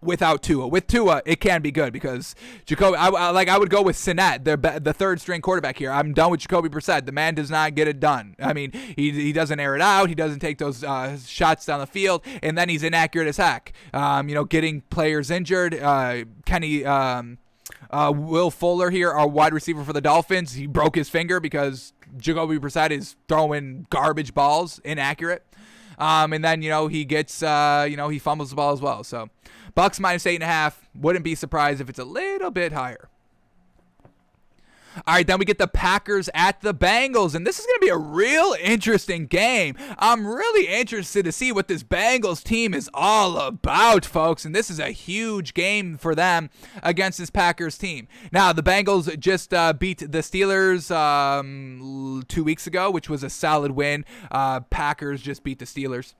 Speaker 1: Without Tua. With Tua, it can be good because Jacoby, I would go with Sinnett, the third string quarterback here. I'm done with Jacoby Brissett. The man does not get it done. I mean, he doesn't air it out. He doesn't take those shots down the field, and then he's inaccurate as heck. Getting players injured. Will Fuller here, our wide receiver for the Dolphins, he broke his finger because Jacoby Brissett is throwing garbage balls, inaccurate. And then, he gets, he fumbles the ball as well. So Bucks -8.5. Wouldn't be surprised if it's a little bit higher. All right, then we get the Packers at the Bengals, and this is going to be a real interesting game. I'm really interested to see what this Bengals team is all about, folks, and this is a huge game for them against this Packers team. Now, the Bengals just beat the Steelers 2 weeks ago, which was a solid win. Packers just beat the Steelers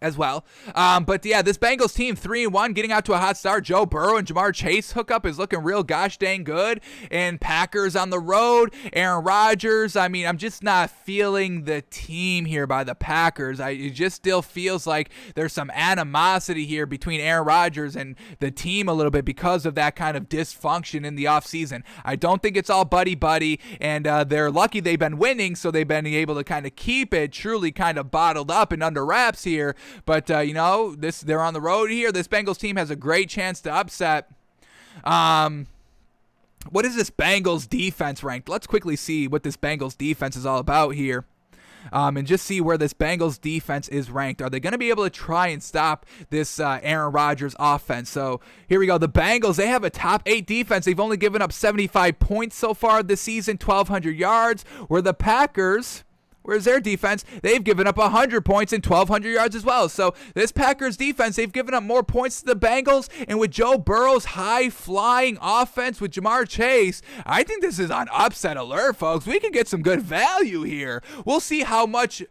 Speaker 1: as well. But yeah, this Bengals team 3-1, getting out to a hot start. Joe Burrow and Jamar Chase hookup is looking real gosh dang good. And Packers on the road, Aaron Rodgers. I mean, I'm just not feeling the team here by the Packers. It just still feels like there's some animosity here between Aaron Rodgers and the team a little bit because of that kind of dysfunction in the offseason. I don't think it's all buddy-buddy, and they're lucky they've been winning, so they've been able to kind of keep it truly kind of bottled up and under wraps here. But, they're on the road here. This Bengals team has a great chance to upset. What is this Bengals defense ranked? Let's quickly see what this Bengals defense is all about here. And just see where this Bengals defense is ranked. Are they going to be able to try and stop this Aaron Rodgers offense? So here we go. The Bengals, they have a top 8 defense. They've only given up 75 points so far this season, 1,200 yards. Where the Packers, where's their defense? They've given up 100 points and 1,200 yards as well. So this Packers defense, they've given up more points to the Bengals. And with Joe Burrow's high-flying offense with Jamar Chase, I think this is on upset alert, folks. We can get some good value here. We'll see how much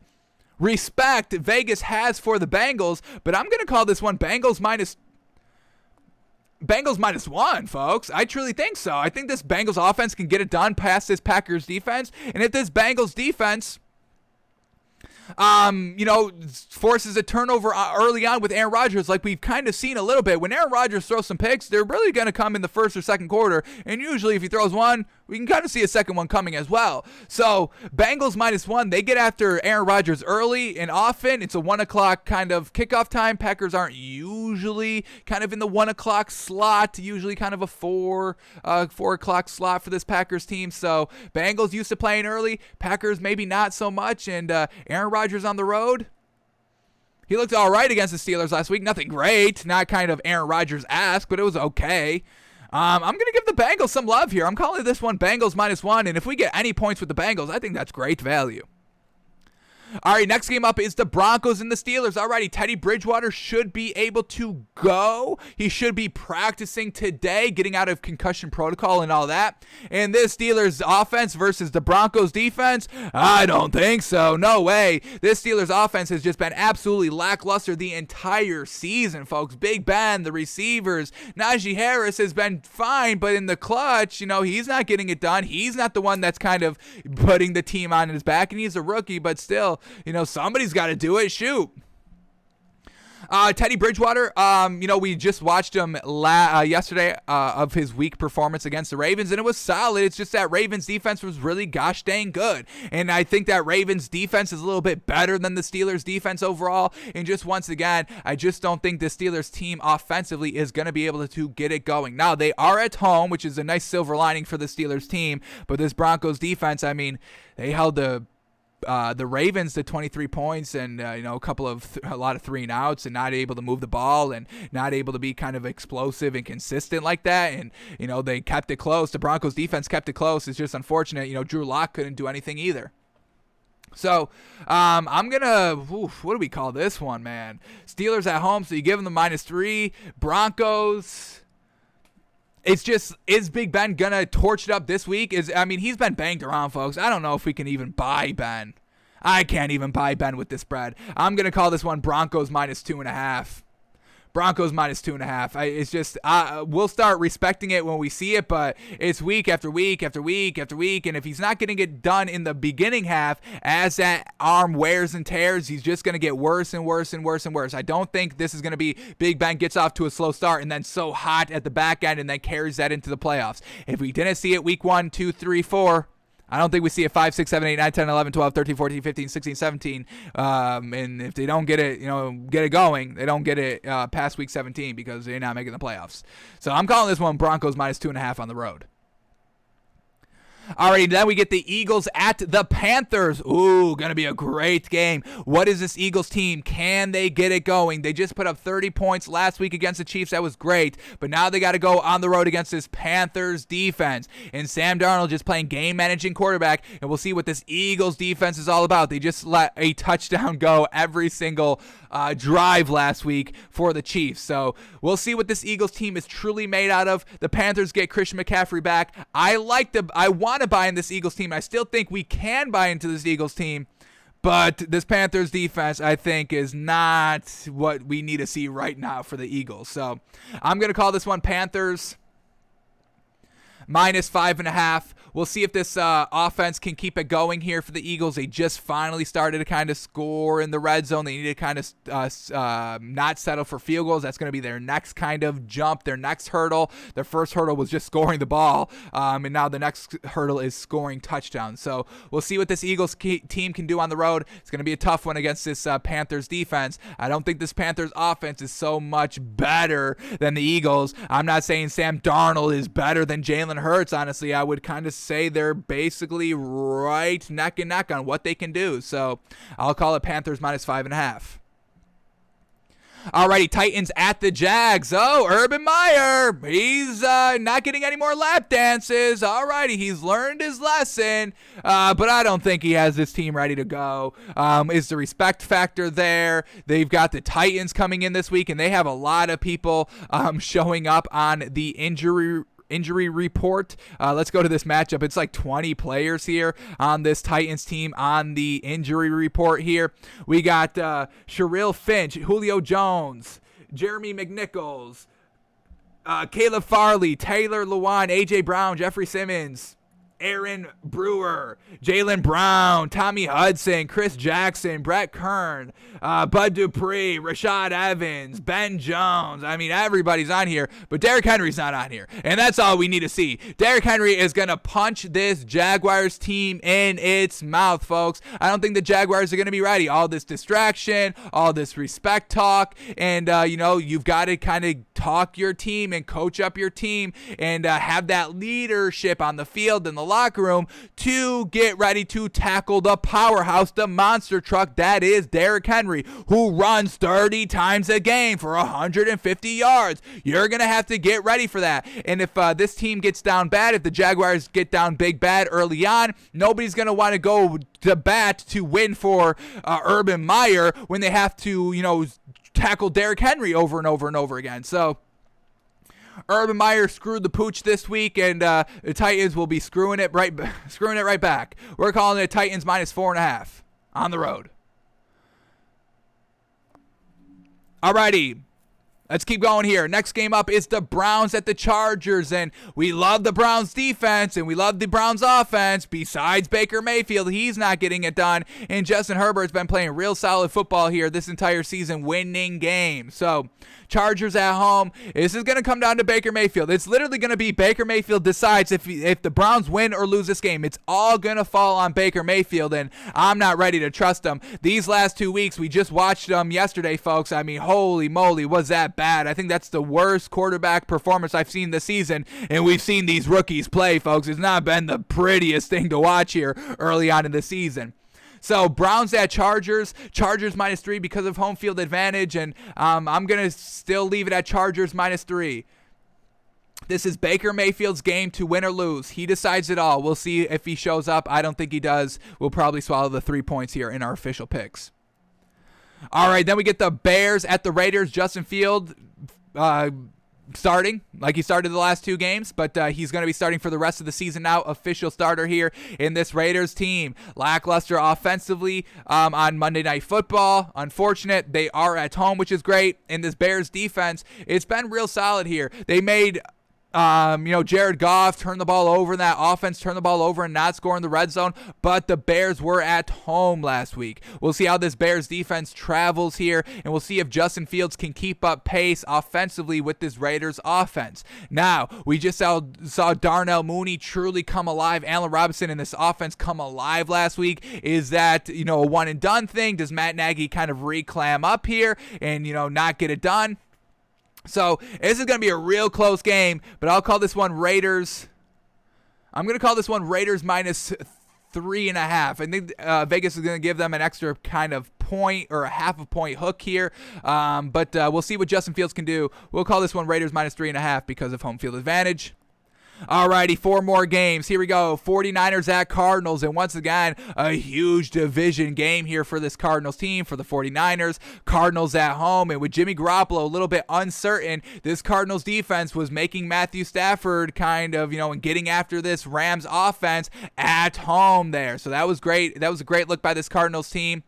Speaker 1: respect Vegas has for the Bengals. But I'm going to call this one Bengals -1, folks. I truly think so. I think this Bengals offense can get it done past this Packers defense. And if this Bengals defense forces a turnover early on with Aaron Rodgers, like we've kind of seen a little bit. When Aaron Rodgers throws some picks, they're really going to come in the first or second quarter, and usually if he throws one, we can kind of see a second one coming as well. So Bengals -1, they get after Aaron Rodgers early and often. It's a 1 o'clock kind of kickoff time. Packers aren't usually kind of in the 1 o'clock slot, usually kind of a 4 o'clock slot for this Packers team. So Bengals used to playing early, Packers maybe not so much, and Aaron Rodgers on the road, he looked all right against the Steelers last week. Nothing great, not kind of Aaron Rodgers-esque, but it was okay. I'm going to give the Bengals some love here. I'm calling this one Bengals -1, and if we get any points with the Bengals, I think that's great value. All right, next game up is the Broncos and the Steelers. All righty, Teddy Bridgewater should be able to go. He should be practicing today, getting out of concussion protocol and all that. And this Steelers offense versus the Broncos defense, I don't think so. No way. This Steelers offense has just been absolutely lackluster the entire season, folks. Big Ben, the receivers, Najee Harris has been fine, but in the clutch, he's not getting it done. He's not the one that's kind of putting the team on his back, and he's a rookie, but still, somebody's got to do it. Shoot. Teddy Bridgewater, we just watched him yesterday of his week performance against the Ravens, and it was solid. It's just that Ravens defense was really gosh dang good. And I think that Ravens defense is a little bit better than the Steelers defense overall. And just once again, I just don't think the Steelers team offensively is going to be able to get it going. Now, they are at home, which is a nice silver lining for the Steelers team. But this Broncos defense, they held the Ravens to 23 points and a lot of 3-and-outs and not able to move the ball and not able to be kind of explosive and consistent like that. And they kept it close. The Broncos defense kept it close. It's just unfortunate. Drew Lock couldn't do anything either. So I'm gonna what do we call this one, man? Steelers at home, so you give them the -3. Broncos. It's just, is Big Ben gonna torch it up this week? He's been banged around, folks. I don't know if we can even buy Ben. I can't even buy Ben with this spread. I'm gonna call this one Broncos -2.5. Broncos -2.5. It's just, we'll start respecting it when we see it, but it's week after week after week after week, and if he's not getting it done in the beginning half, as that arm wears and tears, he's just going to get worse and worse and worse and worse. I don't think this is going to be Big Ben gets off to a slow start and then so hot at the back end and then carries that into the playoffs. If we didn't see it week 1, 2, 3, 4, I don't think we see it 5, 6, 7, 8, 9, 10, 11, 12, 13, 14, 15, 16, 17. And if they don't get it, get it going, they don't get it past week 17 because they're not making the playoffs. So I'm calling this one Broncos -2.5 on the road. Alrighty, then we get the Eagles at the Panthers. Ooh, going to be a great game. What is this Eagles team? Can they get it going? They just put up 30 points last week against the Chiefs. That was great. But now they got to go on the road against this Panthers defense. And Sam Darnold just playing game-managing quarterback. And we'll see what this Eagles defense is all about. They just let a touchdown go every single drive last week for the Chiefs. So we'll see what this Eagles team is truly made out of. The Panthers get Christian McCaffrey back. I want to buy in this Eagles team. I still think we can buy into this Eagles team, but this Panthers defense, I think, is not what we need to see right now for the Eagles. So I'm going to call this one Panthers -5.5. We'll see if this offense can keep it going here for the Eagles. They just finally started to kind of score in the red zone. They need to kind of not settle for field goals. That's going to be their next kind of jump, their next hurdle. Their first hurdle was just scoring the ball, and now the next hurdle is scoring touchdowns. So we'll see what this Eagles team can do on the road. It's going to be a tough one against this Panthers defense. I don't think this Panthers offense is so much better than the Eagles. I'm not saying Sam Darnold is better than Jalen Hurts. Honestly, I would kind of say they're basically right neck and neck on what they can do. So I'll call it Panthers -5.5. Alrighty, Titans at the Jags. Oh, Urban Meyer. He's not getting any more lap dances. Alrighty, he's learned his lesson. But I don't think he has this team ready to go. Is the respect factor there? They've got the Titans coming in this week, and they have a lot of people showing up on the injury report. Let's go to this matchup. It's like 20 players here on this Titans team on the injury report here. We got Sherrill Finch, Julio Jones, Jeremy McNichols, Caleb Farley, Taylor Lewan, A.J. Brown, Jeffrey Simmons, Aaron Brewer, Jalen Brown, Tommy Hudson, Chris Jackson, Brett Kern, Bud Dupree, Rashad Evans, Ben Jones. I mean, everybody's on here, but Derrick Henry's not on here, and that's all we need to see. Derrick Henry is going to punch this Jaguars team in its mouth, folks. I don't think the Jaguars are going to be ready. All this distraction, all this respect talk, and, you've got to kind of talk your team and coach up your team and have that leadership on the field and the locker room to get ready to tackle the powerhouse, the monster truck that is Derrick Henry, who runs 30 times a game for 150 yards. You're going to have to get ready for that. And if this team gets down bad, if the Jaguars get down big bad early on, nobody's going to want to go to bat to win for Urban Meyer when they have to, tackle Derrick Henry over and over and over again. So Urban Meyer screwed the pooch this week, and the Titans will be screwing it right back. We're calling it Titans -4.5 on the road. Alrighty. Let's keep going here. Next game up is the Browns at the Chargers, and we love the Browns defense, and we love the Browns offense. Besides Baker Mayfield, he's not getting it done, and Justin Herbert's been playing real solid football here this entire season, winning games. So, Chargers at home. This is going to come down to Baker Mayfield. It's literally going to be Baker Mayfield decides if the Browns win or lose this game. It's all going to fall on Baker Mayfield, and I'm not ready to trust him. These last 2 weeks, we just watched them yesterday, folks. I mean, holy moly, was that bad. I think that's the worst quarterback performance I've seen this season, and we've seen these rookies play, folks. It's not been the prettiest thing to watch here early on in the season. So Browns at Chargers. Chargers -3 because of home field advantage, and I'm going to still leave it at Chargers -3. This is Baker Mayfield's game to win or lose. He decides it all. We'll see if he shows up. I don't think he does. We'll probably swallow the 3 points here in our official picks. All right, then we get the Bears at the Raiders. Justin Field starting like he started the last 2 games, but he's going to be starting for the rest of the season now. Official starter here in this Raiders team. Lackluster offensively on Monday Night Football. Unfortunate. They are at home, which is great. And this Bears defense, it's been real solid here. They made Jared Goff turned the ball over in that offense, turned the ball over and not score in the red zone, but the Bears were at home last week. We'll see how this Bears defense travels here, and we'll see if Justin Fields can keep up pace offensively with this Raiders offense. Now, we just saw Darnell Mooney truly come alive, Allen Robinson and this offense come alive last week. Is that, a one and done thing? Does Matt Nagy kind of reclam up here and, not get it done? So this is going to be a real close game, but I'll call this one Raiders. I'm going to call this one Raiders -3.5. I think Vegas is going to give them an extra kind of point or a half a point hook here, but we'll see what Justin Fields can do. We'll call this one Raiders -3.5 because of home field advantage. Alrighty, 4 more games. Here we go. 49ers at Cardinals. And once again, a huge division game here for this Cardinals team, for the 49ers. Cardinals at home. And with Jimmy Garoppolo a little bit uncertain, this Cardinals defense was making Matthew Stafford kind of, and getting after this Rams offense at home there. So that was great. That was a great look by this Cardinals team.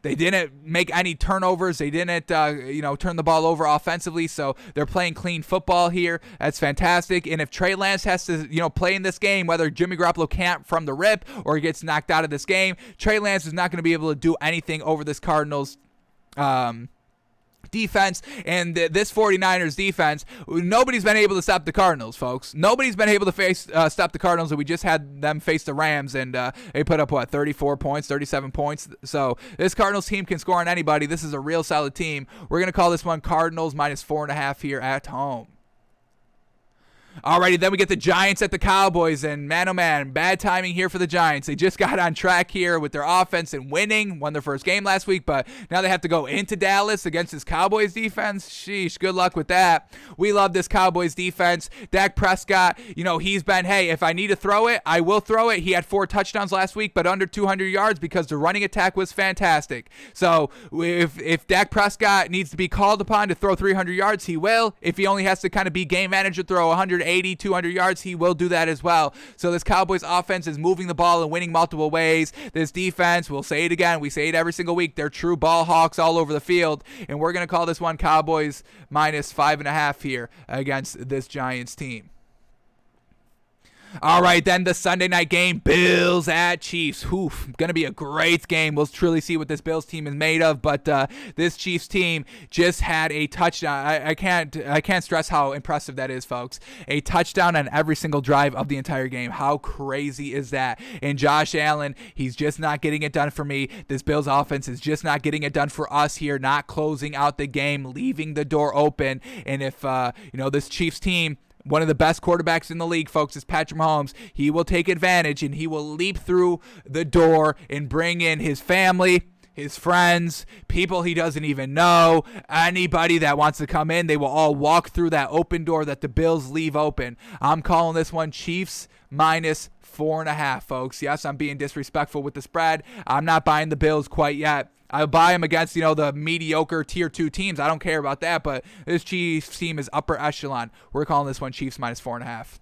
Speaker 1: They didn't make any turnovers. They didn't, turn the ball over offensively. So they're playing clean football here. That's fantastic. And if Trey Lance has to, play in this game, whether Jimmy Garoppolo can't from the rip or he gets knocked out of this game, Trey Lance is not going to be able to do anything over this Cardinals defense. And this 49ers defense, nobody's been able to stop the Cardinals, folks. Nobody's been able to stop the Cardinals, and we just had them face the Rams, and they put up 34 points, 37 points. So this Cardinals team can score on anybody. This is a real solid team. We're going to call this one Cardinals -4.5 here at home. Alrighty, then we get the Giants at the Cowboys, and man, oh man, bad timing here for the Giants. They just got on track here with their offense and won their first game last week, but now they have to go into Dallas against this Cowboys defense. Sheesh, good luck with that. We love this Cowboys defense. Dak Prescott, he's been, hey, if I need to throw it, I will throw it. He had 4 touchdowns last week, but under 200 yards because the running attack was fantastic. So if Dak Prescott needs to be called upon to throw 300 yards, he will. If he only has to kind of be game manager, throw 180, 200 yards, he will do that as well. So this Cowboys offense is moving the ball and winning multiple ways. This defense, we'll say it again, we say it every single week, they're true ball hawks all over the field, and we're going to call this one Cowboys -5.5 here against this Giants team. All right, then the Sunday night game, Bills at Chiefs. Going to be a great game. We'll truly see what this Bills team is made of, but this Chiefs team just had a touchdown. I can't stress how impressive that is, folks. A touchdown on every single drive of the entire game. How crazy is that? And Josh Allen, he's just not getting it done for me. This Bills offense is just not getting it done for us here, not closing out the game, leaving the door open. And if, this Chiefs team one of the best quarterbacks in the league, folks, is Patrick Mahomes. He will take advantage, and he will leap through the door and bring in his family, his friends, people he doesn't even know, anybody that wants to come in. They will all walk through that open door that the Bills leave open. I'm calling this one Chiefs minus 4.5, folks. Yes, I'm being disrespectful with the spread. I'm not buying the Bills quite yet. I'll buy them against, the mediocre tier 2 teams. I don't care about that, but this Chiefs team is upper echelon. We're calling this one Chiefs minus 4.5.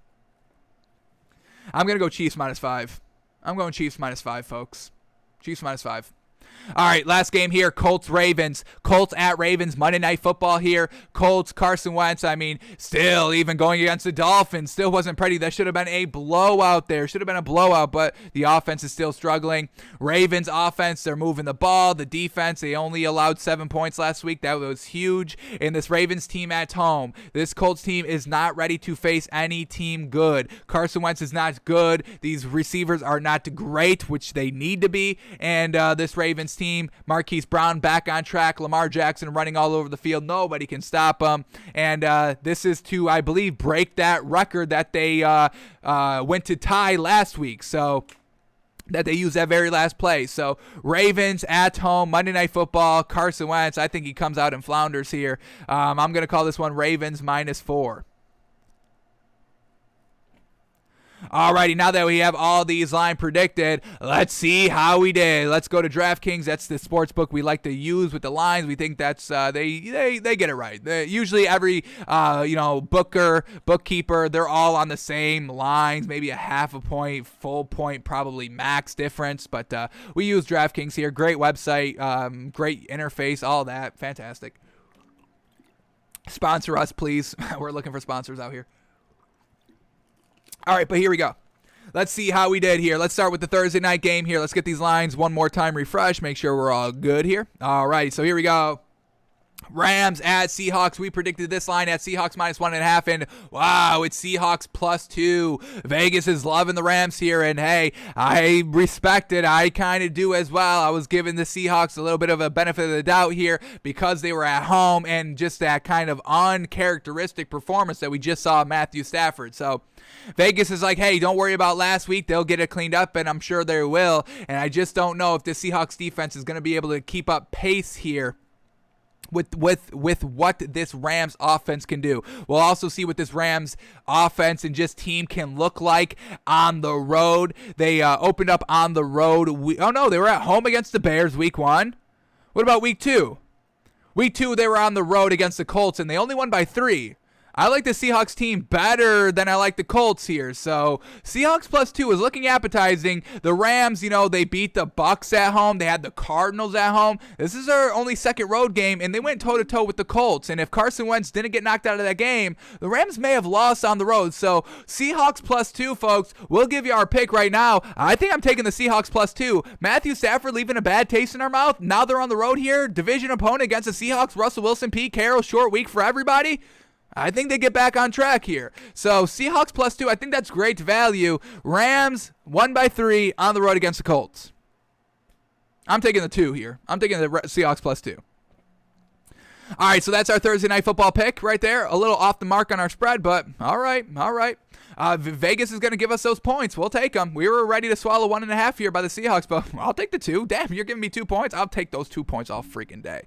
Speaker 1: I'm going to go Chiefs minus 5. I'm going Chiefs minus 5, folks. Chiefs minus 5. All right, last game here, Colts-Ravens. Colts at Ravens, Monday Night Football here. Colts, Carson Wentz, still even going against the Dolphins, still wasn't pretty. That should have been a blowout there. Should have been a blowout, but the offense is still struggling. Ravens offense, they're moving the ball. The defense, they only allowed 7 points last week. That was huge. And this Ravens team at home, this Colts team is not ready to face any team good. Carson Wentz is not good. These receivers are not great, which they need to be. And this Ravens team, Marquise Brown back on track, Lamar Jackson running all over the field, nobody can stop him, and this is to, I believe, break that record that they went to tie last week, so that they used that very last play. So Ravens at home, Monday Night Football, Carson Wentz, I think he comes out and flounders here. I'm going to call this one Ravens minus 4. Alrighty, now that we have all these lines predicted, let's see how we did. Let's go to DraftKings. That's the sports book we like to use with the lines. We think that's they get it right. Usually every bookkeeper, they're all on the same lines, maybe a half a point, full point, probably max difference. But we use DraftKings here. Great website, great interface, all that, fantastic. Sponsor us, please. We're looking for sponsors out here. All right, but here we go. Let's see how we did here. Let's start with the Thursday night game here. Let's get these lines one more time refreshed. Make sure we're all good here. All right, so here we go. Rams at Seahawks. We predicted this line at Seahawks minus 1.5, and wow, it's Seahawks plus 2. Vegas is loving the Rams here, and hey, I respect it. I kind of do as well. I was giving the Seahawks a little bit of a benefit of the doubt here because they were at home and just that kind of uncharacteristic performance that we just saw Matthew Stafford. So Vegas is like, hey, don't worry about last week. They'll get it cleaned up, and I'm sure they will. And I just don't know if the Seahawks defense is going to be able to keep up pace here with what this Rams offense can do. We'll also see what this Rams offense and just team can look like on the road. They opened up on the road. They were at home against the Bears week 1. What about week 2? Week 2, they were on the road against the Colts, and they only won by 3. I like the Seahawks team better than I like the Colts here. So Seahawks plus 2 is looking appetizing. The Rams, they beat the Bucs at home. They had the Cardinals at home. This is their only second road game, and they went toe-to-toe with the Colts. And if Carson Wentz didn't get knocked out of that game, the Rams may have lost on the road. So Seahawks plus 2, folks. We'll give you our pick right now. I think I'm taking the Seahawks plus 2. Matthew Stafford leaving a bad taste in our mouth. Now they're on the road here. Division opponent against the Seahawks. Russell Wilson, Pete Carroll, short week for everybody. I think they get back on track here. So Seahawks plus 2, I think that's great value. Rams won by 3 on the road against the Colts. I'm taking the 2 here. I'm taking the Seahawks plus 2. All right, so that's our Thursday night football pick right there. A little off the mark on our spread, but all right. Vegas is going to give us those points. We'll take them. We were ready to swallow 1.5 here by the Seahawks, but I'll take the 2. Damn, you're giving me 2 points? I'll take those 2 points all freaking day.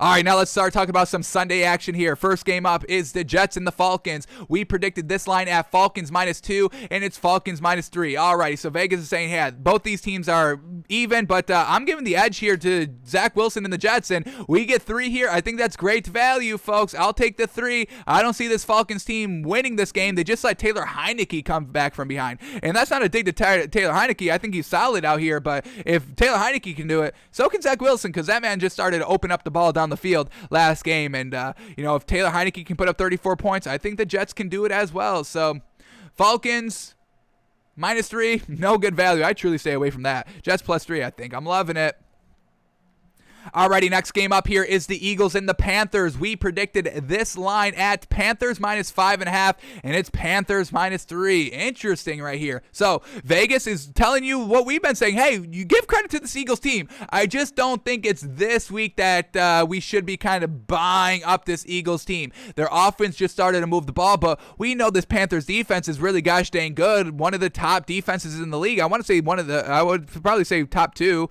Speaker 1: All right, now let's start talking about some Sunday action here. First game up is the Jets and the Falcons. We predicted this line at Falcons minus 2, and it's Falcons minus 3. All right, so Vegas is saying, hey, both these teams are even, but I'm giving the edge here to Zach Wilson and the Jets, and we get 3 here. I think that's great value, folks. I'll take the 3. I don't see this Falcons team winning this game. They just let Taylor Heineke come back from behind, and that's not a dig to Taylor Heineke. I think he's solid out here, but if Taylor Heineke can do it, so can Zach Wilson, because that man just started to open up the ball down the field last game, and if Taylor Heineke can put up 34 points, I think the Jets can do it as well. So Falcons minus 3, no good value. I truly stay away from that. Jets plus 3, I think I'm loving it. Alrighty, next game up here is the Eagles and the Panthers. We predicted this line at Panthers -5.5, and it's Panthers -3. Interesting right here. So Vegas is telling you what we've been saying. Hey, you give credit to this Eagles team. I just don't think it's this week that we should be kind of buying up this Eagles team. Their offense just started to move the ball, but we know this Panthers defense is really gosh dang good. One of the top defenses in the league. I want to say I would probably say top 2.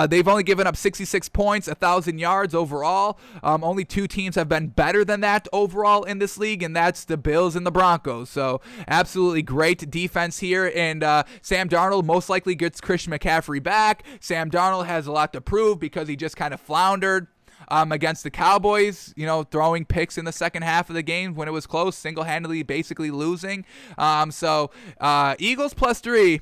Speaker 1: They've only given up 66 points. 1,000 yards overall. Only 2 teams have been better than that overall in this league, and that's the Bills and the Broncos. So absolutely great defense here, and Sam Darnold most likely gets Christian McCaffrey back. Sam Darnold has a lot to prove because he just kind of floundered against the Cowboys, throwing picks in the second half of the game when it was close, single-handedly basically losing. So Eagles +3.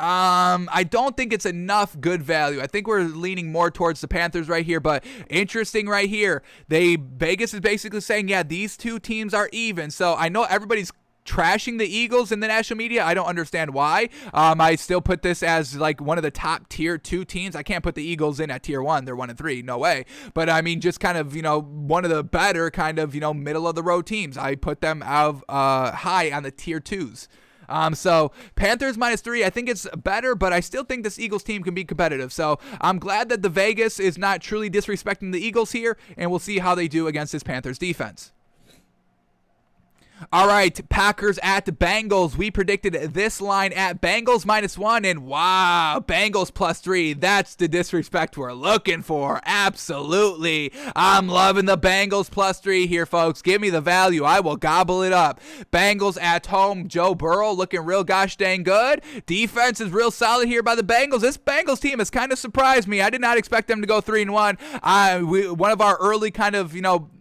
Speaker 1: I don't think it's enough good value. I think we're leaning more towards the Panthers right here, but interesting right here. Vegas is basically saying, yeah, these two teams are even. So I know everybody's trashing the Eagles in the national media. I don't understand why. I still put this as like one of the top tier 2 teams. I can't put the Eagles in at tier 1. They're 1-3. No way. But I mean, just kind of, one of the better kind of, middle of the road teams. I put them out high on the tier 2s. So Panthers -3, I think it's better, but I still think this Eagles team can be competitive. So I'm glad that the Vegas is not truly disrespecting the Eagles here, and we'll see how they do against this Panthers defense. All right, Packers at Bengals. We predicted this line at Bengals -1, and wow, Bengals +3. That's the disrespect we're looking for. Absolutely. I'm loving the Bengals +3 here, folks. Give me the value. I will gobble it up. Bengals at home. Joe Burrow looking real gosh dang good. Defense is real solid here by the Bengals. This Bengals team has kind of surprised me. I did not expect them to go 3-1. One of our early kind of,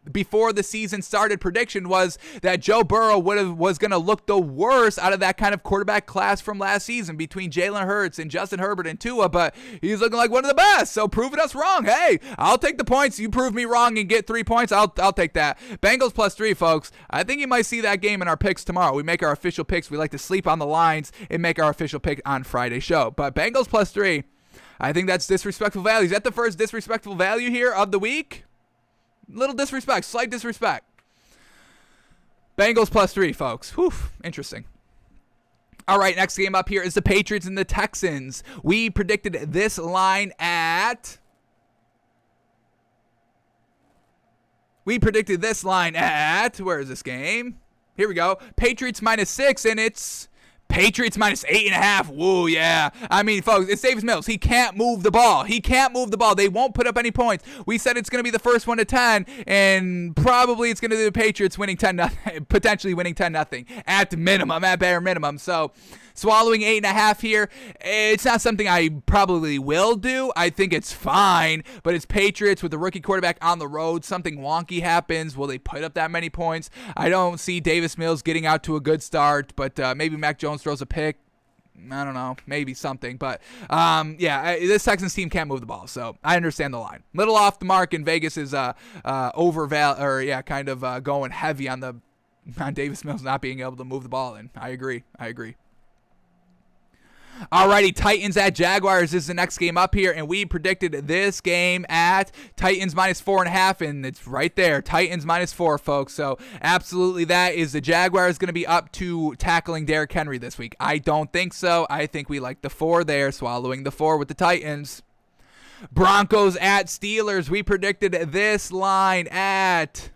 Speaker 1: before the season started prediction was that Joe Burrow was going to look the worst out of that kind of quarterback class from last season between Jalen Hurts and Justin Herbert and Tua, but he's looking like one of the best, so proving us wrong. Hey, I'll take the points. You prove me wrong and get 3 points, I'll take that. Bengals +3, folks. I think you might see that game in our picks tomorrow. We make our official picks. We like to sleep on the lines and make our official pick on Friday's show, but Bengals +3, I think that's disrespectful value. Is that the first disrespectful value here of the week? Little disrespect, slight disrespect. Bengals +3, folks. Whew, interesting. All right, next game up here is the Patriots and the Texans. We predicted this line at... Where is this game? Here we go. Patriots -6, and it's... Patriots -8.5. Woo, yeah. I mean, folks, it's Davis Mills. He can't move the ball. They won't put up any points. We said it's going to be the first one to 10, and probably it's going to be the Patriots winning 10-0, potentially winning 10-0 at bare minimum. So swallowing 8.5 here, it's not something I probably will do. I think it's fine, but it's Patriots with the rookie quarterback on the road. Something wonky happens. Will they put up that many points? I don't see Davis Mills getting out to a good start, but maybe Mac Jones throws a pick. I don't know, maybe something, but this Texans team can't move the ball, so I understand the line. Little off the mark, and Vegas is going heavy on Davis Mills not being able to move the ball. And I agree. Alrighty, Titans at Jaguars is the next game up here, and we predicted this game at Titans -4.5, and it's right there, Titans -4, folks. So absolutely, that is the Jaguars going to be up to tackling Derrick Henry this week. I don't think so. I think we like the 4 there, swallowing the 4 with the Titans. Broncos at Steelers. We predicted this line at...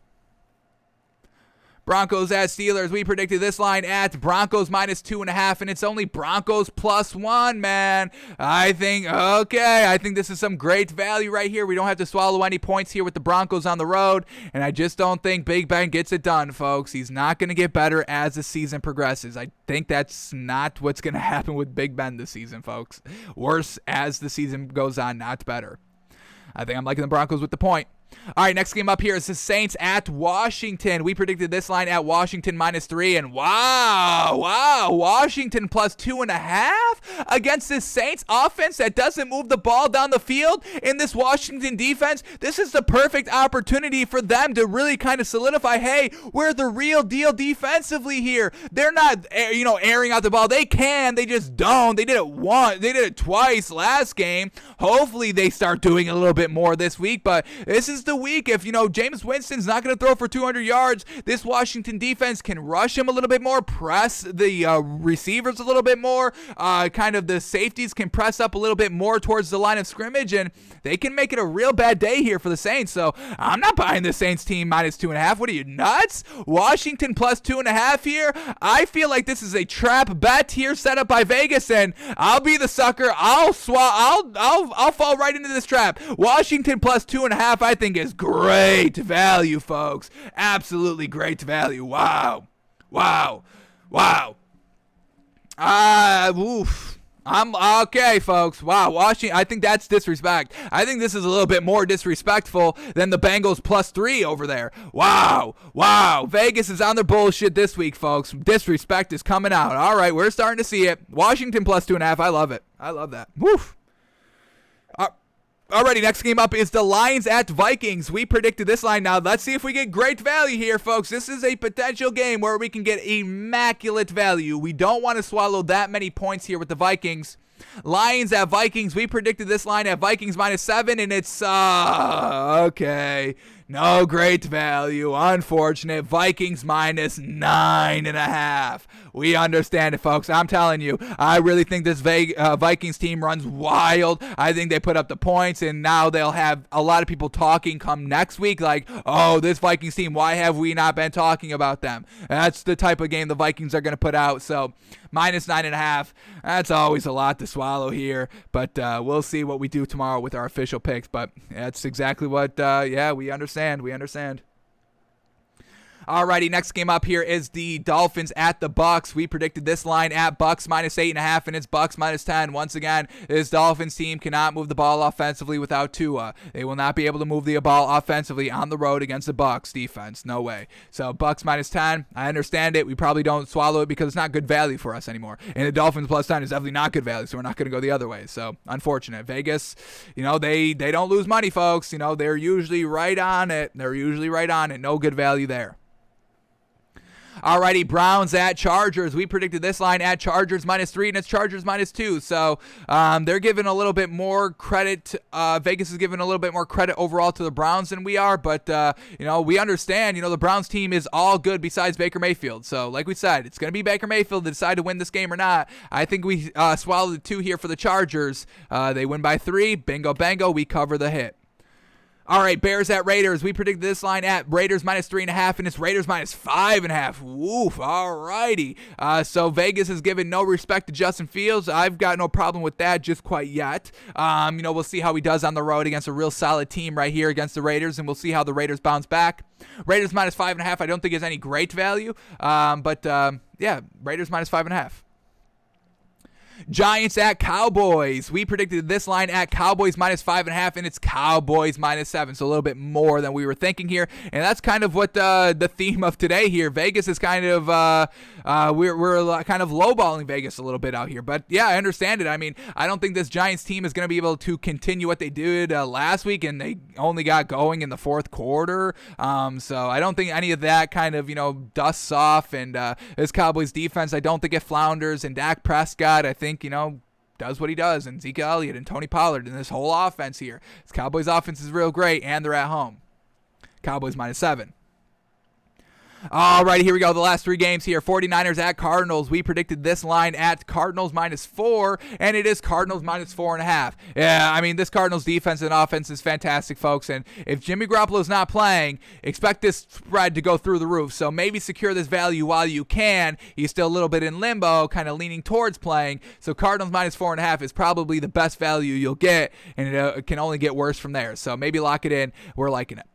Speaker 1: Broncos at Steelers. We predicted this line at Broncos -2.5, and it's only Broncos +1, man. I think this is some great value right here. We don't have to swallow any points here with the Broncos on the road, and I just don't think Big Ben gets it done, folks. He's not going to get better as the season progresses. I think that's not what's going to happen with Big Ben this season, folks. Worse as the season goes on, not better. I think I'm liking the Broncos with the point. All right, next game up here is the Saints at Washington. We predicted this line at Washington -3, and wow, Washington +2.5 against this Saints offense that doesn't move the ball down the field. In this Washington defense, this is the perfect opportunity for them to really kind of solidify, hey, we're the real deal defensively here. They're not, airing out the ball. They can, they just don't. They did it once, they did it twice last game. Hopefully they start doing it a little bit more this week, but this is the week. If Jameis Winston's not going to throw for 200 yards, this Washington defense can rush him a little bit more, press the receivers a little bit more, kind of the safeties can press up a little bit more towards the line of scrimmage, and they can make it a real bad day here for the Saints. So I'm not buying the Saints team -2.5. What are you, nuts? Washington +2.5 here. I feel like this is a trap bet here set up by Vegas, and I'll be the sucker. I'll fall right into this trap. Washington +2.5, I think, is great value, folks. Absolutely great value. Wow. I'm okay, folks. Wow, Washington. I think that's disrespect. I think this is a little bit more disrespectful than the Bengals +3 over there. Wow. Vegas is on their bullshit this week, folks. Disrespect is coming out. All right, we're starting to see it. Washington +2.5. I love it. I love that. Woof. Alrighty, next game up is the Lions at Vikings. We predicted this line. Now, let's see if we get great value here, folks. This is a potential game where we can get immaculate value. We don't want to swallow that many points here with the Vikings. Lions at Vikings. We predicted this line at Vikings -7, and it's, okay. No great value. Unfortunate. Vikings -9.5. We understand it, folks. I'm telling you, I really think this Vikings team runs wild. I think they put up the points, and now they'll have a lot of people talking come next week like, oh, this Vikings team, why have we not been talking about them? That's the type of game the Vikings are going to put out. So -9.5, that's always a lot to swallow here. But we'll see what we do tomorrow with our official picks. But that's exactly what, we understand. We understand. Alrighty, next game up here is the Dolphins at the Bucks. We predicted this line at Bucks -8.5, and it's Bucks -10. Once again, this Dolphins team cannot move the ball offensively without Tua. They will not be able to move the ball offensively on the road against the Bucks defense. No way. So Bucks -10. I understand it. We probably don't swallow it because it's not good value for us anymore. And the Dolphins +10 is definitely not good value, so we're not going to go the other way. So unfortunate. Vegas, they don't lose money, folks. They're usually right on it. No good value there. Alrighty, Browns at Chargers. We predicted this line at Chargers -3, and it's Chargers -2. So they're giving a little bit more credit. Vegas is giving a little bit more credit overall to the Browns than we are. But, we understand, the Browns team is all good besides Baker Mayfield. So, like we said, it's going to be Baker Mayfield to decide to win this game or not. I think we swallowed the 2 here for the Chargers. They win by 3. Bingo, bango. We cover the hit. All right, Bears at Raiders. We predicted this line at Raiders -3.5, and it's Raiders -5.5. Woof. All righty. So Vegas has given no respect to Justin Fields. I've got no problem with that just quite yet. We'll see how he does on the road against a real solid team right here against the Raiders, and we'll see how the Raiders bounce back. Raiders -5.5. I don't think is any great value, but Raiders -5.5. Giants at Cowboys. We predicted this line at Cowboys -5.5, and it's Cowboys -7. So a little bit more than we were thinking here. And that's kind of what the theme of today here. Vegas is kind of, we're kind of lowballing Vegas a little bit out here. But yeah, I understand it. I mean, I don't think this Giants team is going to be able to continue what they did last week, and they only got going in the fourth quarter. So I don't think any of that kind of, dusts off. And this Cowboys defense, I don't think it flounders. And Dak Prescott, I think, does what he does, and Zeke Elliott and Tony Pollard and this whole offense here. This Cowboys offense is real great, and they're at home. Cowboys -7. All right, here we go. The last 3 games here. 49ers at Cardinals. We predicted this line at Cardinals -4, and it is Cardinals -4.5. Yeah, I mean, this Cardinals defense and offense is fantastic, folks. And if Jimmy Garoppolo is not playing, expect this spread to go through the roof. So maybe secure this value while you can. He's still a little bit in limbo, kind of leaning towards playing. So Cardinals -4.5 is probably the best value you'll get, and it can only get worse from there. So maybe lock it in. We're liking it.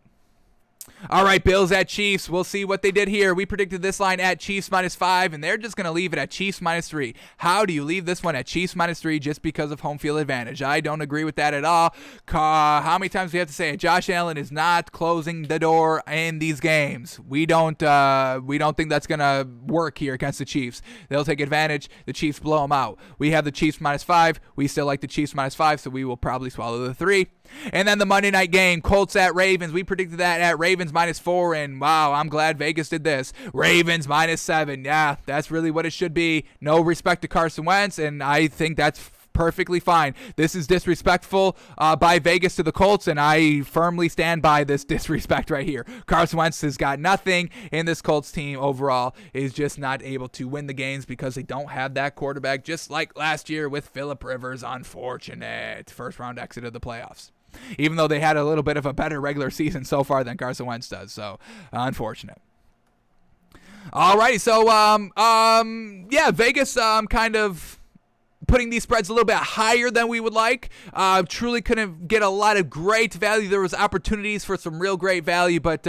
Speaker 1: All right, Bills at Chiefs. We'll see what they did here. We predicted this line at Chiefs -5, and they're just going to leave it at Chiefs -3. How do you leave this one at Chiefs -3 just because of home field advantage? I don't agree with that at all. How many times do we have to say it? Josh Allen is not closing the door in these games. We don't think that's going to work here against the Chiefs. They'll take advantage. The Chiefs blow them out. We have the Chiefs -5. We still like the Chiefs -5, so we will probably swallow the 3. And then the Monday night game, Colts at Ravens. We predicted that at Ravens -4, and wow, I'm glad Vegas did this. Ravens -7. Yeah, that's really what it should be. No respect to Carson Wentz, and I think that's perfectly fine. This is disrespectful by Vegas to the Colts, and I firmly stand by this disrespect right here. Carson Wentz has got nothing, and this Colts team overall is just not able to win the games because they don't have that quarterback, just like last year with Phillip Rivers. Unfortunate first-round exit of the playoffs, even though they had a little bit of a better regular season so far than Carson Wentz does. So, unfortunate. Alrighty, so, yeah, Vegas kind of putting these spreads a little bit higher than we would like. Truly couldn't get a lot of great value. There was opportunities for some real great value, but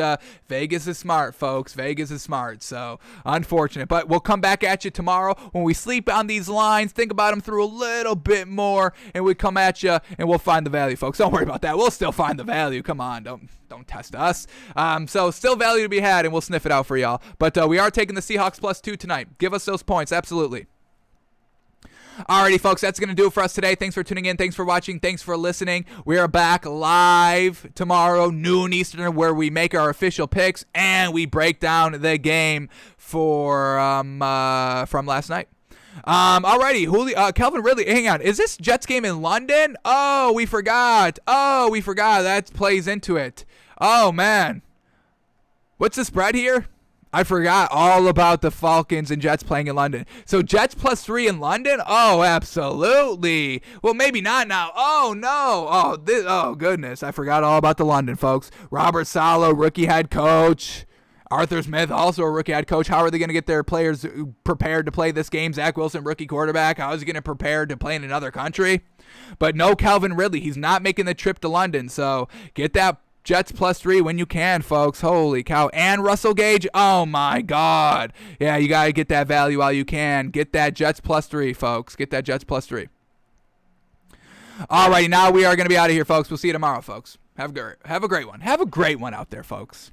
Speaker 1: Vegas is smart, folks. Vegas is smart, so unfortunate. But we'll come back at you tomorrow when we sleep on these lines, think about them through a little bit more, and we come at you, and we'll find the value, folks. Don't worry about that. We'll still find the value. Come on, don't test us. So still value to be had, and we'll sniff it out for y'all. But we are taking the Seahawks +2 tonight. Give us those points, absolutely. Alrighty, folks, that's going to do it for us today. Thanks for tuning in. Thanks for watching. Thanks for listening. We are back live tomorrow, noon Eastern, where we make our official picks and we break down the game for from last night. Alrighty, Calvin Ridley, hang on. Is this Jets game in London? Oh, we forgot. That plays into it. Oh, man. What's the spread here? I forgot all about the Falcons and Jets playing in London. So Jets +3 in London? Oh, absolutely. Well, maybe not now. Oh, no. Oh, goodness. I forgot all about the London, folks. Robert Saleh, rookie head coach. Arthur Smith, also a rookie head coach. How are they going to get their players prepared to play this game? Zach Wilson, rookie quarterback. How is he going to prepare to play in another country? But no Calvin Ridley. He's not making the trip to London. So get that Jets +3 when you can, folks. Holy cow. And Russell Gage. Oh, my God. Yeah, you got to get that value while you can. Get that Jets +3, folks. Get that Jets +3. All righty, now we are going to be out of here, folks. We'll see you tomorrow, folks. Have a great one. Have a great one out there, folks.